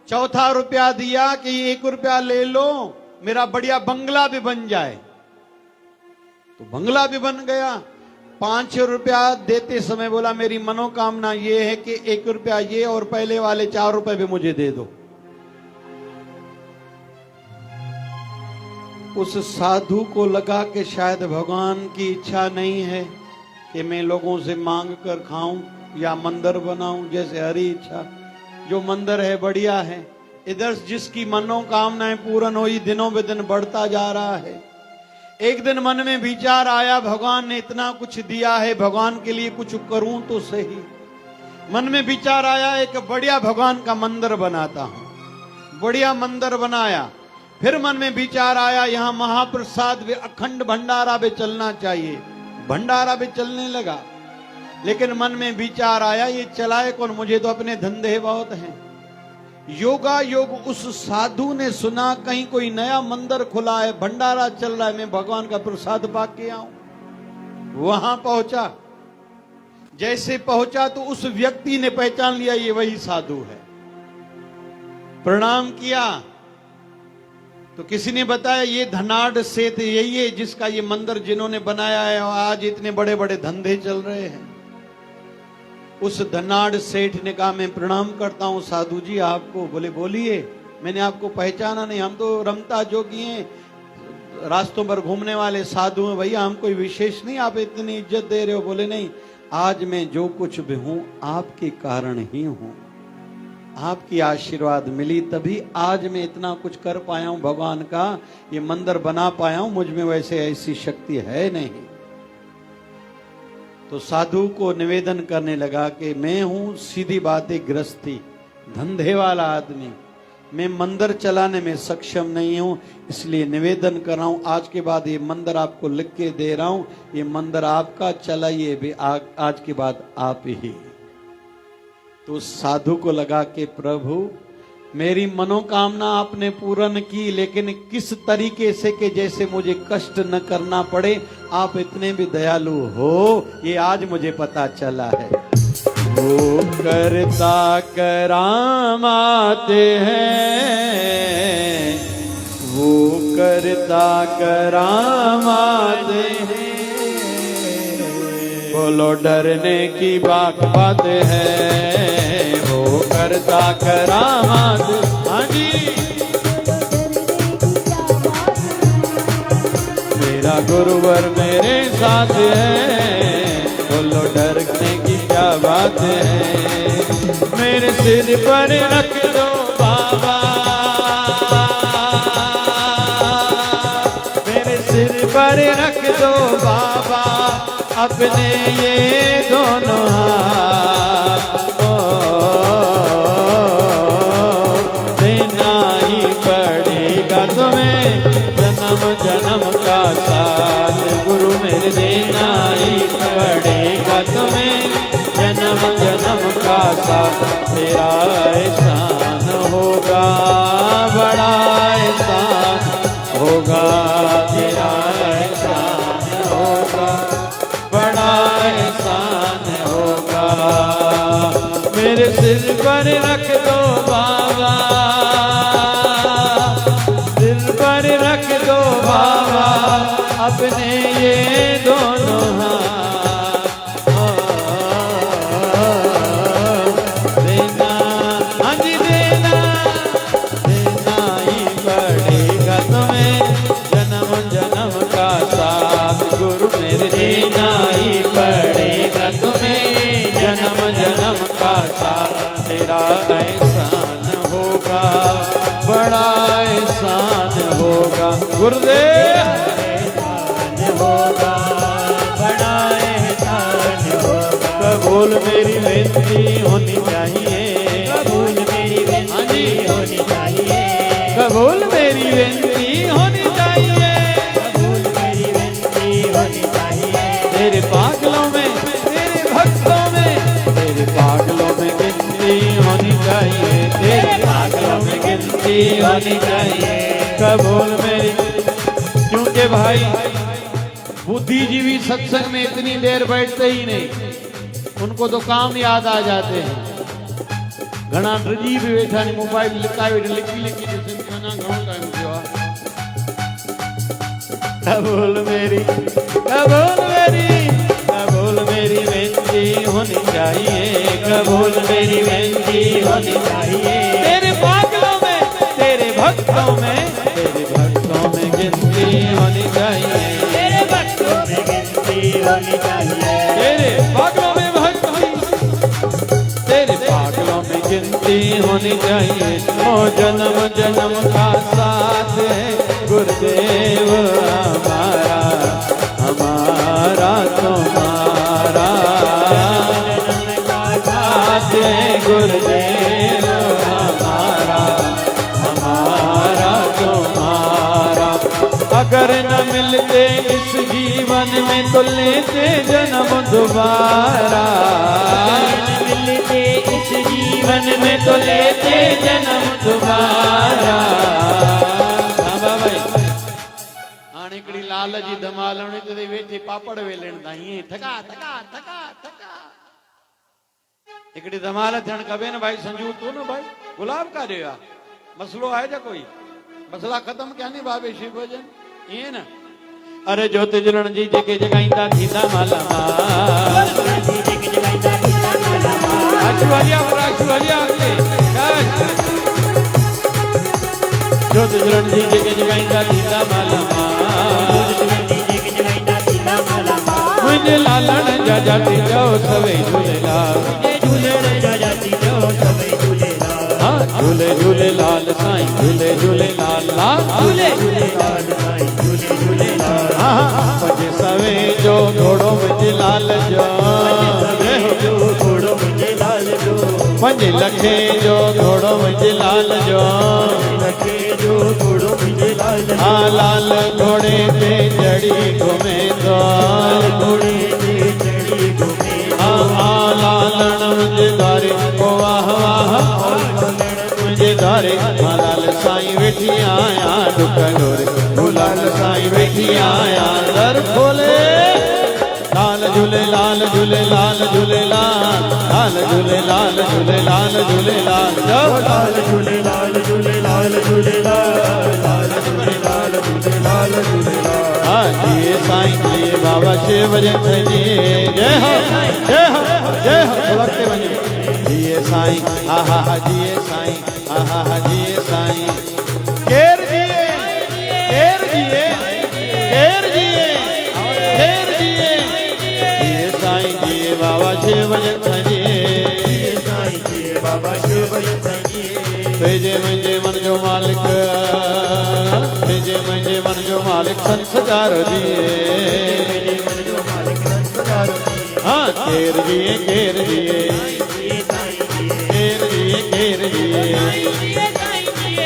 4था रुपया दिया कि 1 रुपया ले लो, मेरा बढ़िया बंगला भी बन जाए। तो बंगला भी बन गया। 5 रुपया देते समय बोला मेरी मनोकामना ये है कि 1 रुपया ये और पहले वाले 4 रुपए भी मुझे दे दो। उस साधु को लगा कि शायद भगवान की इच्छा नहीं है कि मैं लोगों से मांग कर खाऊं या मंदिर बनाऊं, जैसे हरी इच्छा, जो मंदिर है बढ़िया है। इधर जिसकी मनोकामनाएं पूर्ण हुई दिनों पे दिन बढ़ता जा रहा है। एक दिन मन में विचार आया भगवान ने इतना कुछ दिया है, भगवान के लिए कुछ करूं तो सही। मन में विचार आया एक बढ़िया भगवान का मंदिर बनाता हूं। बढ़िया मंदिर बनाया। फिर मन में विचार आया यहां महाप्रसाद भी अखंड भंडारा भी चलना चाहिए। भंडारा भी चलने लगा। लेकिन मन में विचार आया ये चलाए कौन, मुझे तो अपने धंधे बहुत हैं। योगा योग उस साधु ने सुना कहीं कोई नया मंदिर खुला है, भंडारा चल रहा है, मैं भगवान का प्रसाद पाके आऊं। वहां पहुंचा। जैसे पहुंचा तो उस व्यक्ति ने पहचान लिया ये वही साधु है। प्रणाम किया तो किसी ने बताया ये धनाढ़ सेठ यही है जिसका ये मंदिर जिन्होंने बनाया है और आज इतने बड़े बड़े धंधे चल रहे हैं। उस धनाढ़ सेठ ने कहा मैं प्रणाम करता हूं साधु जी आपको। बोले बोलिए, मैंने आपको पहचाना नहीं, हम तो रमता जोगी हैं, रास्तों पर घूमने वाले साधु हैं, भैया हम कोई विशेष नहीं, आप इतनी इज्जत दे रहे हो। बोले नहीं, आज मैं जो कुछ भी हूं आपके कारण ही हूं, आपकी आशीर्वाद मिली तभी आज मैं इतना कुछ कर पाया हूं, भगवान का ये मंदिर बना पाया हूं, मुझ में वैसे ऐसी शक्ति है नहीं। तो साधु को निवेदन करने लगा कि मैं हूं सीधी बात है गृहस्थी, धंधे वाला आदमी, मैं मंदिर चलाने में सक्षम नहीं हूं, इसलिए निवेदन कर रहा हूं आज के बाद ये मंदिर आपको लिख के दे रहा हूं, ये मंदिर आपका, चलाइए भी आज के बाद आप ही। तो उस साधु को लगा कि प्रभु मेरी मनोकामना आपने पूर्ण की, लेकिन किस तरीके से कि जैसे मुझे कष्ट न करना पड़े, आप इतने भी दयालु हो ये आज मुझे पता चला है। वो करता करामाते हैं, वो करता करामाते हैं, बोलो डरने की बात है, वो करता करामात। हाँ जी, मेरा गुरुवर मेरे साथ है, बोलो डरने की क्या बात है। मेरे सिर पर रख दो बाबा, मेरे सिर पर रख दो बाबा अपने ये दोनों हाथ, देना ही पड़ेगा तुम्हें जन्म जन्म का साथ, गुरु मेरे देना ही पड़ेगा तुम्हें जन्म जन्म का साथ। तेरा एहसान होगा, बड़ा एहसान होगा, तेरा एहसान होगा, बड़ा एहसान होगा। मेरे सिर पर रख दो बाबा, सिर पर रख दो बाबा अपने ये दोनों हाथ, देना हाँ जी देना, देना ही पड़ेगा तुम्हें जन्म जन्म का साथ, गुरु मेरे देना ही पड़ेगा तुम्हें जन्म जन्म का साथ। तेरा एहसान होगा, बड़ा एहसान होगा, गुरुदेव होगा, बड़ा एहसान होगा। कबूल मेरी बेनती होनी चाहिए, कबूल मेरी बेनती होनी चाहिए, कबूल मेरी बेनती होनी चाहिए, कबूल मेरी बेनती होनी चाहिए। तेरे पागलों में, तेरे भक्तों में, तेरे पागलों में गिनती होनी चाहिए, तेरे पागलों में गिनती होनी चाहिए, कबूल मेरी। क्योंकि भाई बुद्धिजीवी सत्संग में इतनी देर बैठते ही नहीं, उनको तो काम याद आ जाते हैं। घना रजी भी बैठा नहीं, मोबाइल लिखा लिखी लिखी कबूल मेरी, कबूल मेरी, कबूल गिनती होनी चाहिए, कबूल मेरी विनती होनी चाहिए। तेरे पागलों में, तेरे भक्तों में, तेरे भक्तों में गिनती होनी चाहिए, तेरे भक्तों में गिनती होनी चाहिए। तेरे पागलों में भक्ति, तेरे पागलों में गिनती होनी चाहिए। ओ जन्म जन्म का साथ है गुरुदेव हमारा, हमारा तुम्हारा साथ है गुरुदेव हमारा, हमारा तुम्हारा। अगर न मिलते इस जीवन में तो लेते जन्म दोबारा, मिलते इस जीवन में तो लेते जन्म दोबारा। हाणे हिकिड़ी लाल जी धमाल हणी ते वेठे पापड़ वेलण था ईअं ठका ठका ठका ठका। हिकिड़ी धमाल थियण खपे न भाई। संजू तू न भाई गुलाब का ॾिया मसलो आहे छा कोई? मसला ख़त्म कया नी बाबे शिव भजन ईअं न। अरे जोत जुलण जी जेके जगाईंदा थींदा माला माल। जोत जुलण जी जेके जगाईंदा थींदा माला माल। मुंहिंजे लालण जा जाती जाओ सभई झूलेलाल, हाँ झूले झूलेलाल साईं झूले झूलेलाल झूले झूलेलाल हाँ पंजे सवे जो घोड़ो मुंहिंजे लाल जो, पंजे लखे जो घोड़ो मुंहिंजे लाल जो, हाँ लाल घोड़े ते चढ़ी घुमे तो, हाँ लालण मुंहिंजे द्वारे ओ वाह वाह मुंहिंजे द्वारे। हाँ लाल साईं वेठी आया दुख डोरे, लाल साईं वेठी आया दर खोले। लाल झूलेलाल झूलेलाल झूलेलाल, लाल झूलेलाल झूलेलाल झूलेलाल, लाल झूलेलाल झूलेलाल झूलेलाल, लाल झूलेलाल झूलेलाल झूलेलाल। हाँ जिए साईं जिए बाबा शिव जन जी, जय हो जय हो जय हो। लगते वञो जिए साईं हा हा हा जिए साईं हा हा हा जिए साईं। केर जिए केर जिए केर जिए केर जिए, जिए साईं जिए बाबा शिव जन जी, साईं जी बाबा शिव जी। भेजे मुंहिंजे मन जो मालिक, भेजे मुंहिंजे मन जो मालिक संस्कार दिए। हाँ केर जिए केर जिए केर जिए केर जिए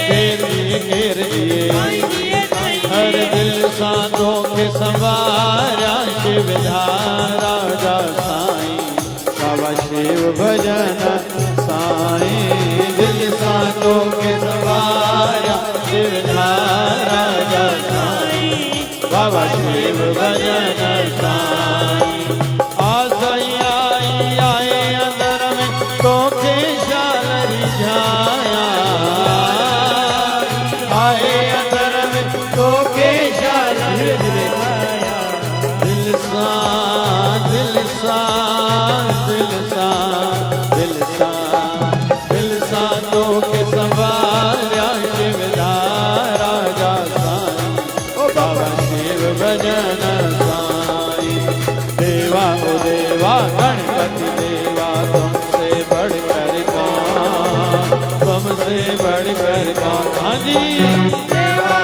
केर जिए केर जिए। हर दिल सांदों के संवारा शिव धारा जा साईं बाबा शिव भजन साईं। दिल सांदों के संवारा शिव धारा जा साईं बाबा शिव भजन साईं। आए अंदर में तो के शाल रिझाया, आए अंदर में तो के शाल रिझाया। दिल सा दिल सा दिल सा दिल सा दिल सा तो के संवारा शिव धारा जा साईं ओ बाबा शिव भजन साईं। देवा ओ देवा गणपति देवा तुमसे बढ़कर कौन, तुमसे बढ़कर कौन। हाँ जी देवा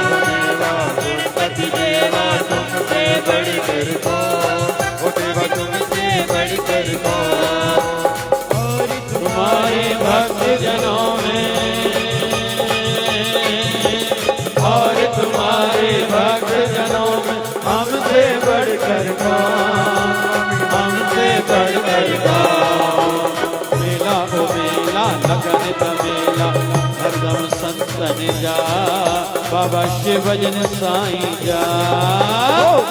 गणपति देवा तुमसे बढ़कर कौन, ओ देवा तुमसे बढ़कर कौन। और तुम्हारे भक्त जनों में, और तुम्हारे भक्त जनों में हमसे बढ़कर कौन, हमसे बढ़कर कौन। मेला ओ मेला लगन त मेला हरदम संतन जा बाबा शिव भजन साईं जा।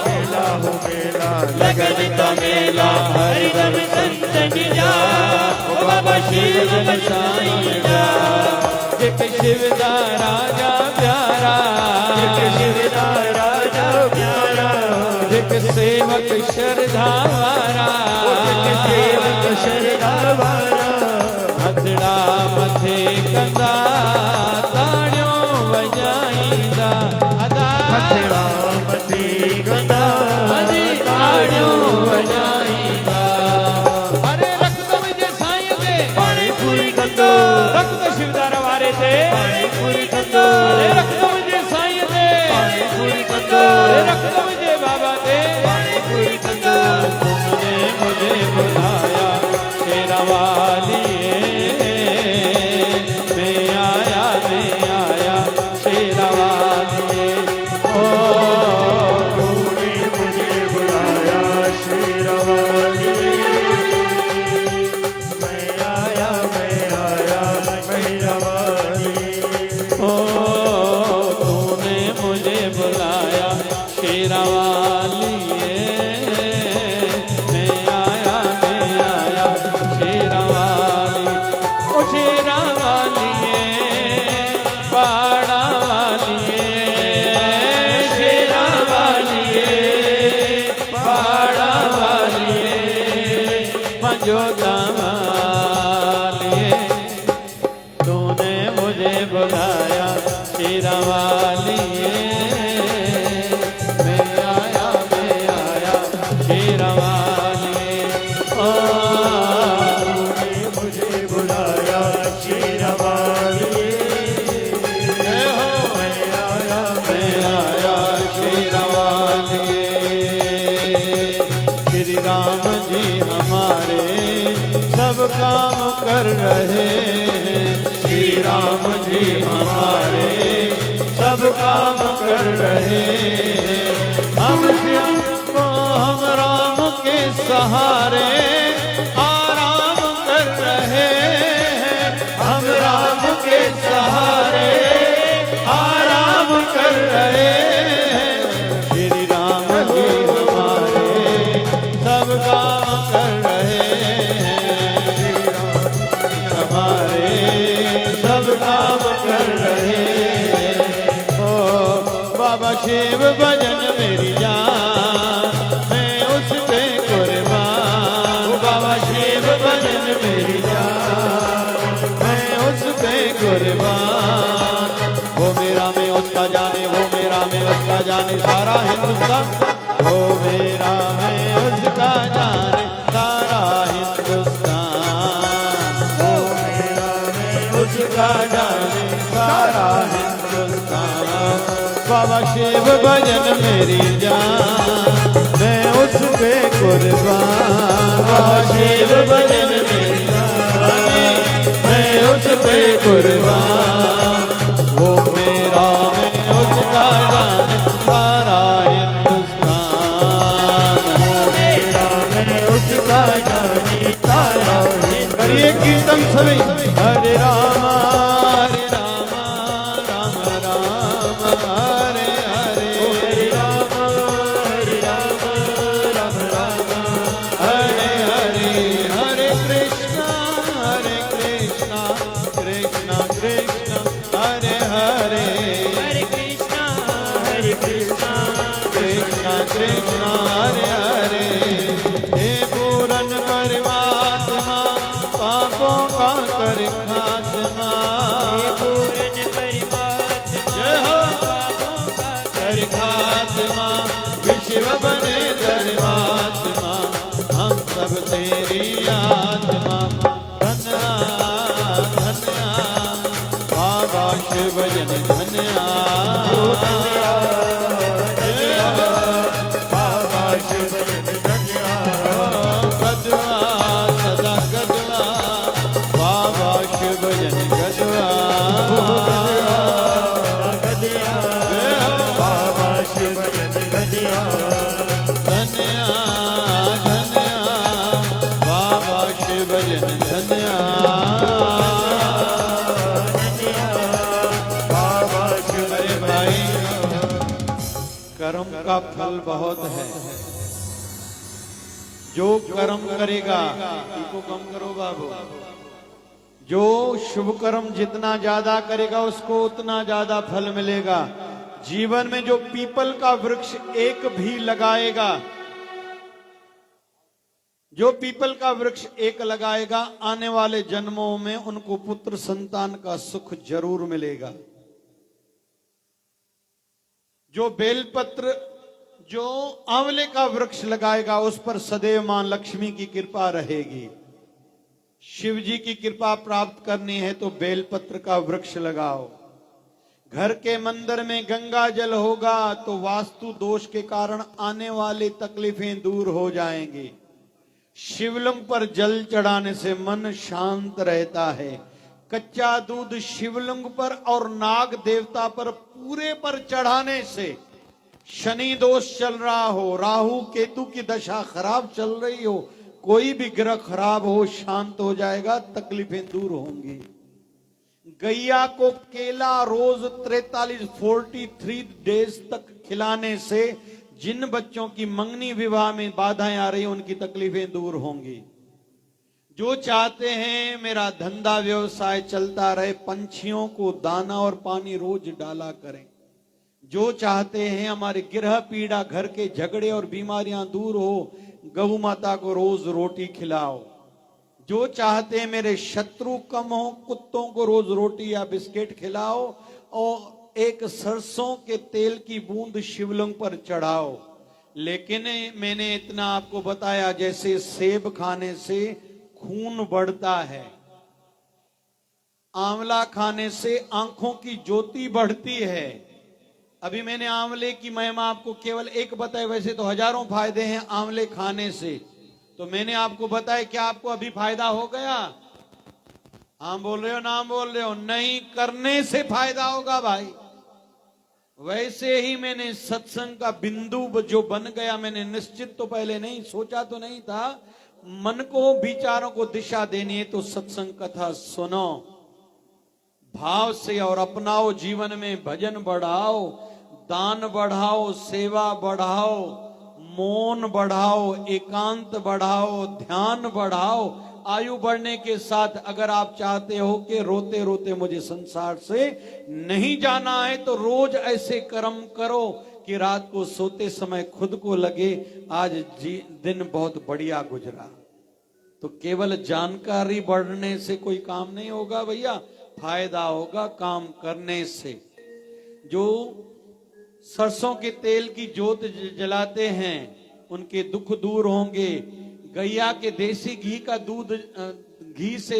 मेला हो मेला लगन त मेला हरदम संतन जा बाबा शिव भजन साईं जा। जिक शिव दा राजा प्यारा, जिक शिव दा राजा प्यारा, जिक सेवक श्रद्धा वारा, जिक सेवक शरदा वारा हथड़ा मथे कंदा ताड़ियों वजाईंदा अदा हथड़ा मथे कंदा अजी ताड़ियों वजाईंदा अरे रक्त विजय साईं ते पाणी पूरी कंदो रक्त शिवदार वारे ते पाणी पूरी कंदो अरे रक्त विजय साईं ते पाणी पूरी कंदो अरे रक्त विजय बाबा ते पाणी पूरी कंदो तुमने मुझे बुलाया तेरा वालिए मैं आया तेरा वालिए ओ तूने मुझे बुलाया शेरवाली मैं आया मेहरवाली ओ तूने मुझे बुलाया शेरा वालिए मैं आया शेरा वाली ओ शेरा वालिए पाड़ा वालिए शेरा वालिए पाड़ा वालिए मजोदा वालिए तूने मुझे बुलाया शेरा वालिए मैं आया शेरा वालिए ओ तूने मुझे बुलाया शेरवाली जय हो मैं आया शेरा वालिए श्री राम जी हमारे सब काम कर रहे हैं श्री राम जी हमारे सब काम कर रहे हैं हम राम के सहारे आराम कर रहे हैं हम राम के सहारे आराम कर रहे हैं श्री राम जी हमारे सब काम कर रहे हैं हमारे सब काम कर रहे हैं ओ बाबा शिव भजन मेरी जान मैं उस पे कुर्बान बाबा शिव भजन मेरी जान मैं उस पे कुर्बान वो मेरा मैं उसका जाने वो मेरा मैं उसका जाने सारा हिंदुस्तान वो मेरा मैं उसका जाने सारा हिंदुस्तान वो मेरा मैं उसका जाने सारा हिंदुस्तान बाबा शिव भजन मेरी जान मैं उस पे कुर्बान बाबा शिव भजन मेरी जान मैं उस पे कुर्बान वो मेरा मैं उसका जान सारा हिंदुस्तान वो मेरा मैं उसका जाने सारा हिंदुस्तान करिए कीर्तन सभी हरे राम राम राम हरे हरे राम राम हरे हरे हरे कृष्णा कृष्णा कृष्णा हरे हरे कृष्णा कृष्णा कृष्णा हरे हरे हे पूरन परमात्मा पापों का कर खात्मा पूर्ण परमात्मा जय हो पापों का कर खात्मा विश्व बने धर्मात्मा हम सब तेरी आत्मा धन्या धन्या बाबा शिव जन धन्या बाबा शिव धन्या गदवा सदा गदवा बाबा शिव जन गदवा बाबा शिव धन्या धन्या धन्या बाबा शिव जन धन्या बाबा शिव अरे भाई कर्म का फल बहुत है जो कर्म करेगा इसको कम करो बाबू जो शुभ कर्म जितना ज्यादा करेगा उसको उतना ज्यादा फल मिलेगा जीवन में जो पीपल का वृक्ष एक भी लगाएगा जो पीपल का वृक्ष एक लगाएगा, आने वाले जन्मों में उनको पुत्र संतान का सुख जरूर मिलेगा। जो बेलपत्र, जो आंवले का वृक्ष लगाएगा, उस पर सदैव मां लक्ष्मी की कृपा रहेगी। शिव जी की कृपा प्राप्त करनी है तो बेलपत्र का वृक्ष लगाओ। घर के मंदिर में गंगा जल होगा तो वास्तु दोष के कारण आने वाली तकलीफें दूर हो जाएंगी। शिवलिंग पर जल चढ़ाने से मन शांत रहता है। कच्चा दूध शिवलिंग पर और नाग देवता पर पूरे पर चढ़ाने से शनि दोष चल रहा हो, राहु केतु की दशा खराब चल रही हो, कोई भी ग्रह खराब हो, शांत हो जाएगा, तकलीफें दूर होंगी। गैया को केला रोज 43 डेज तक खिलाने से जिन बच्चों की मंगनी विवाह में बाधाएं आ रही, उनकी तकलीफें दूर होंगी। जो चाहते हैं मेरा धंधा व्यवसाय चलता रहे, पंछियों को दाना और पानी रोज डाला करें। जो चाहते हैं हमारी गृह पीड़ा, घर के झगड़े और बीमारियां दूर हो, गौ माता को रोज रोटी खिलाओ। जो चाहते हैं मेरे शत्रु कम हो, कुत्तों को रोज रोटी या बिस्किट खिलाओ और एक सरसों के तेल की बूंद शिवलिंग पर चढ़ाओ। लेकिन मैंने इतना आपको बताया, जैसे सेब खाने से खून बढ़ता है, आंवला खाने से आंखों की ज्योति बढ़ती है। अभी मैंने आंवले की महिमा आपको केवल एक बताई, वैसे तो हजारों फायदे हैं आंवले खाने से, तो मैंने आपको बताया। क्या आपको अभी फायदा हो गया? हाँ बोल रहे हो, नाम बोल रहे हो? नहीं, करने से फायदा होगा भाई। वैसे ही मैंने सत्संग का बिंदु जो बन गया, मैंने निश्चित तो पहले नहीं सोचा, तो नहीं था, मन को विचारों को दिशा देनी है तो सत्संग कथा सुनो भाव से और अपनाओ। जीवन में भजन बढ़ाओ, दान बढ़ाओ, सेवा बढ़ाओ, मौन बढ़ाओ, एकांत बढ़ाओ, ध्यान बढ़ाओ। आयु बढ़ने के साथ अगर आप चाहते हो कि रोते रोते मुझे संसार से नहीं जाना है, तो रोज ऐसे कर्म करो कि रात को सोते समय खुद को लगे आज दिन बहुत बढ़िया गुजरा। तो केवल जानकारी बढ़ने से कोई काम नहीं होगा भैया, फायदा होगा काम करने से। जो सरसों के तेल की ज्योत जलाते हैं उनके दुख दूर होंगे। गैया के देसी घी का दूध, घी से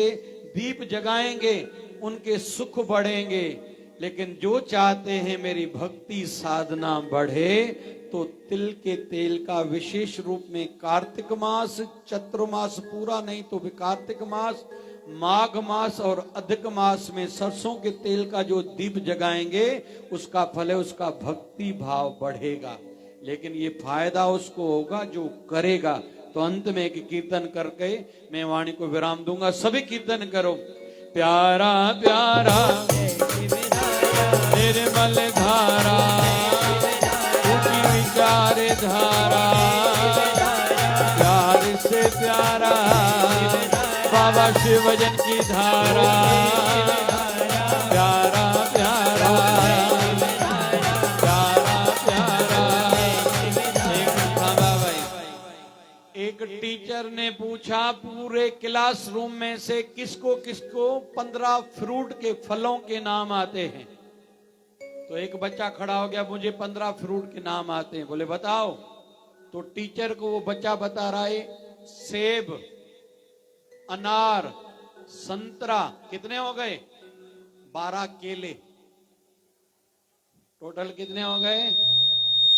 दीप जगाएंगे, उनके सुख बढ़ेंगे। लेकिन जो चाहते हैं मेरी भक्ति साधना बढ़े, तो तिल के तेल का विशेष रूप में कार्तिक मास, चतुर्मास पूरा नहीं तो भी कार्तिक मास, माघ मास और अधिक मास में सरसों के तेल का जो दीप जगाएंगे, उसका फल है, उसका भक्ति भाव बढ़ेगा। लेकिन ये फायदा उसको होगा जो करेगा। तो अंत में एक कीर्तन करके मैं वाणी को विराम दूंगा। सभी कीर्तन करो। प्यारा प्यारा निर्मल धारा, ऊंची विचार धारा, प्यार से प्यारा बाबा शिव भजन की धारा। प्यारा प्यारा एक टीचर ने पूछा पूरे क्लासरूम में से किसको किसको 15 फ्रूट के फलों के नाम आते हैं। तो एक बच्चा खड़ा हो गया, मुझे 15 फ्रूट के नाम आते हैं। बोले बताओ। तो टीचर को वो बच्चा बता रहा है, सेब, अनार, संतरा, कितने हो गए? 12 केले, टोटल कितने हो गए?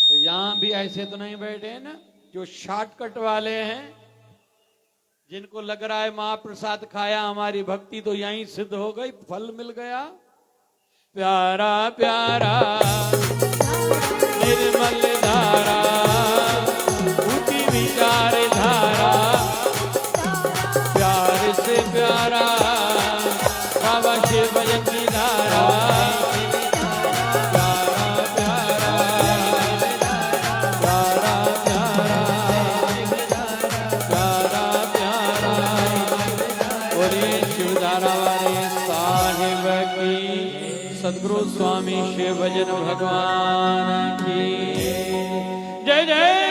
तो यहां भी ऐसे तो नहीं बैठे हैं ना जो शॉर्टकट वाले हैं, जिनको लग रहा है महाप्रसाद खाया हमारी भक्ति तो यहीं सिद्ध हो गई, फल मिल गया। प्यारा प्यारा निर्मल धारा, ऊंची विचार धारा, प्यार से प्यारा बाबा शिव भजन की धारा। सदगुरु स्वामी शिव भजन भगवान की जय जय।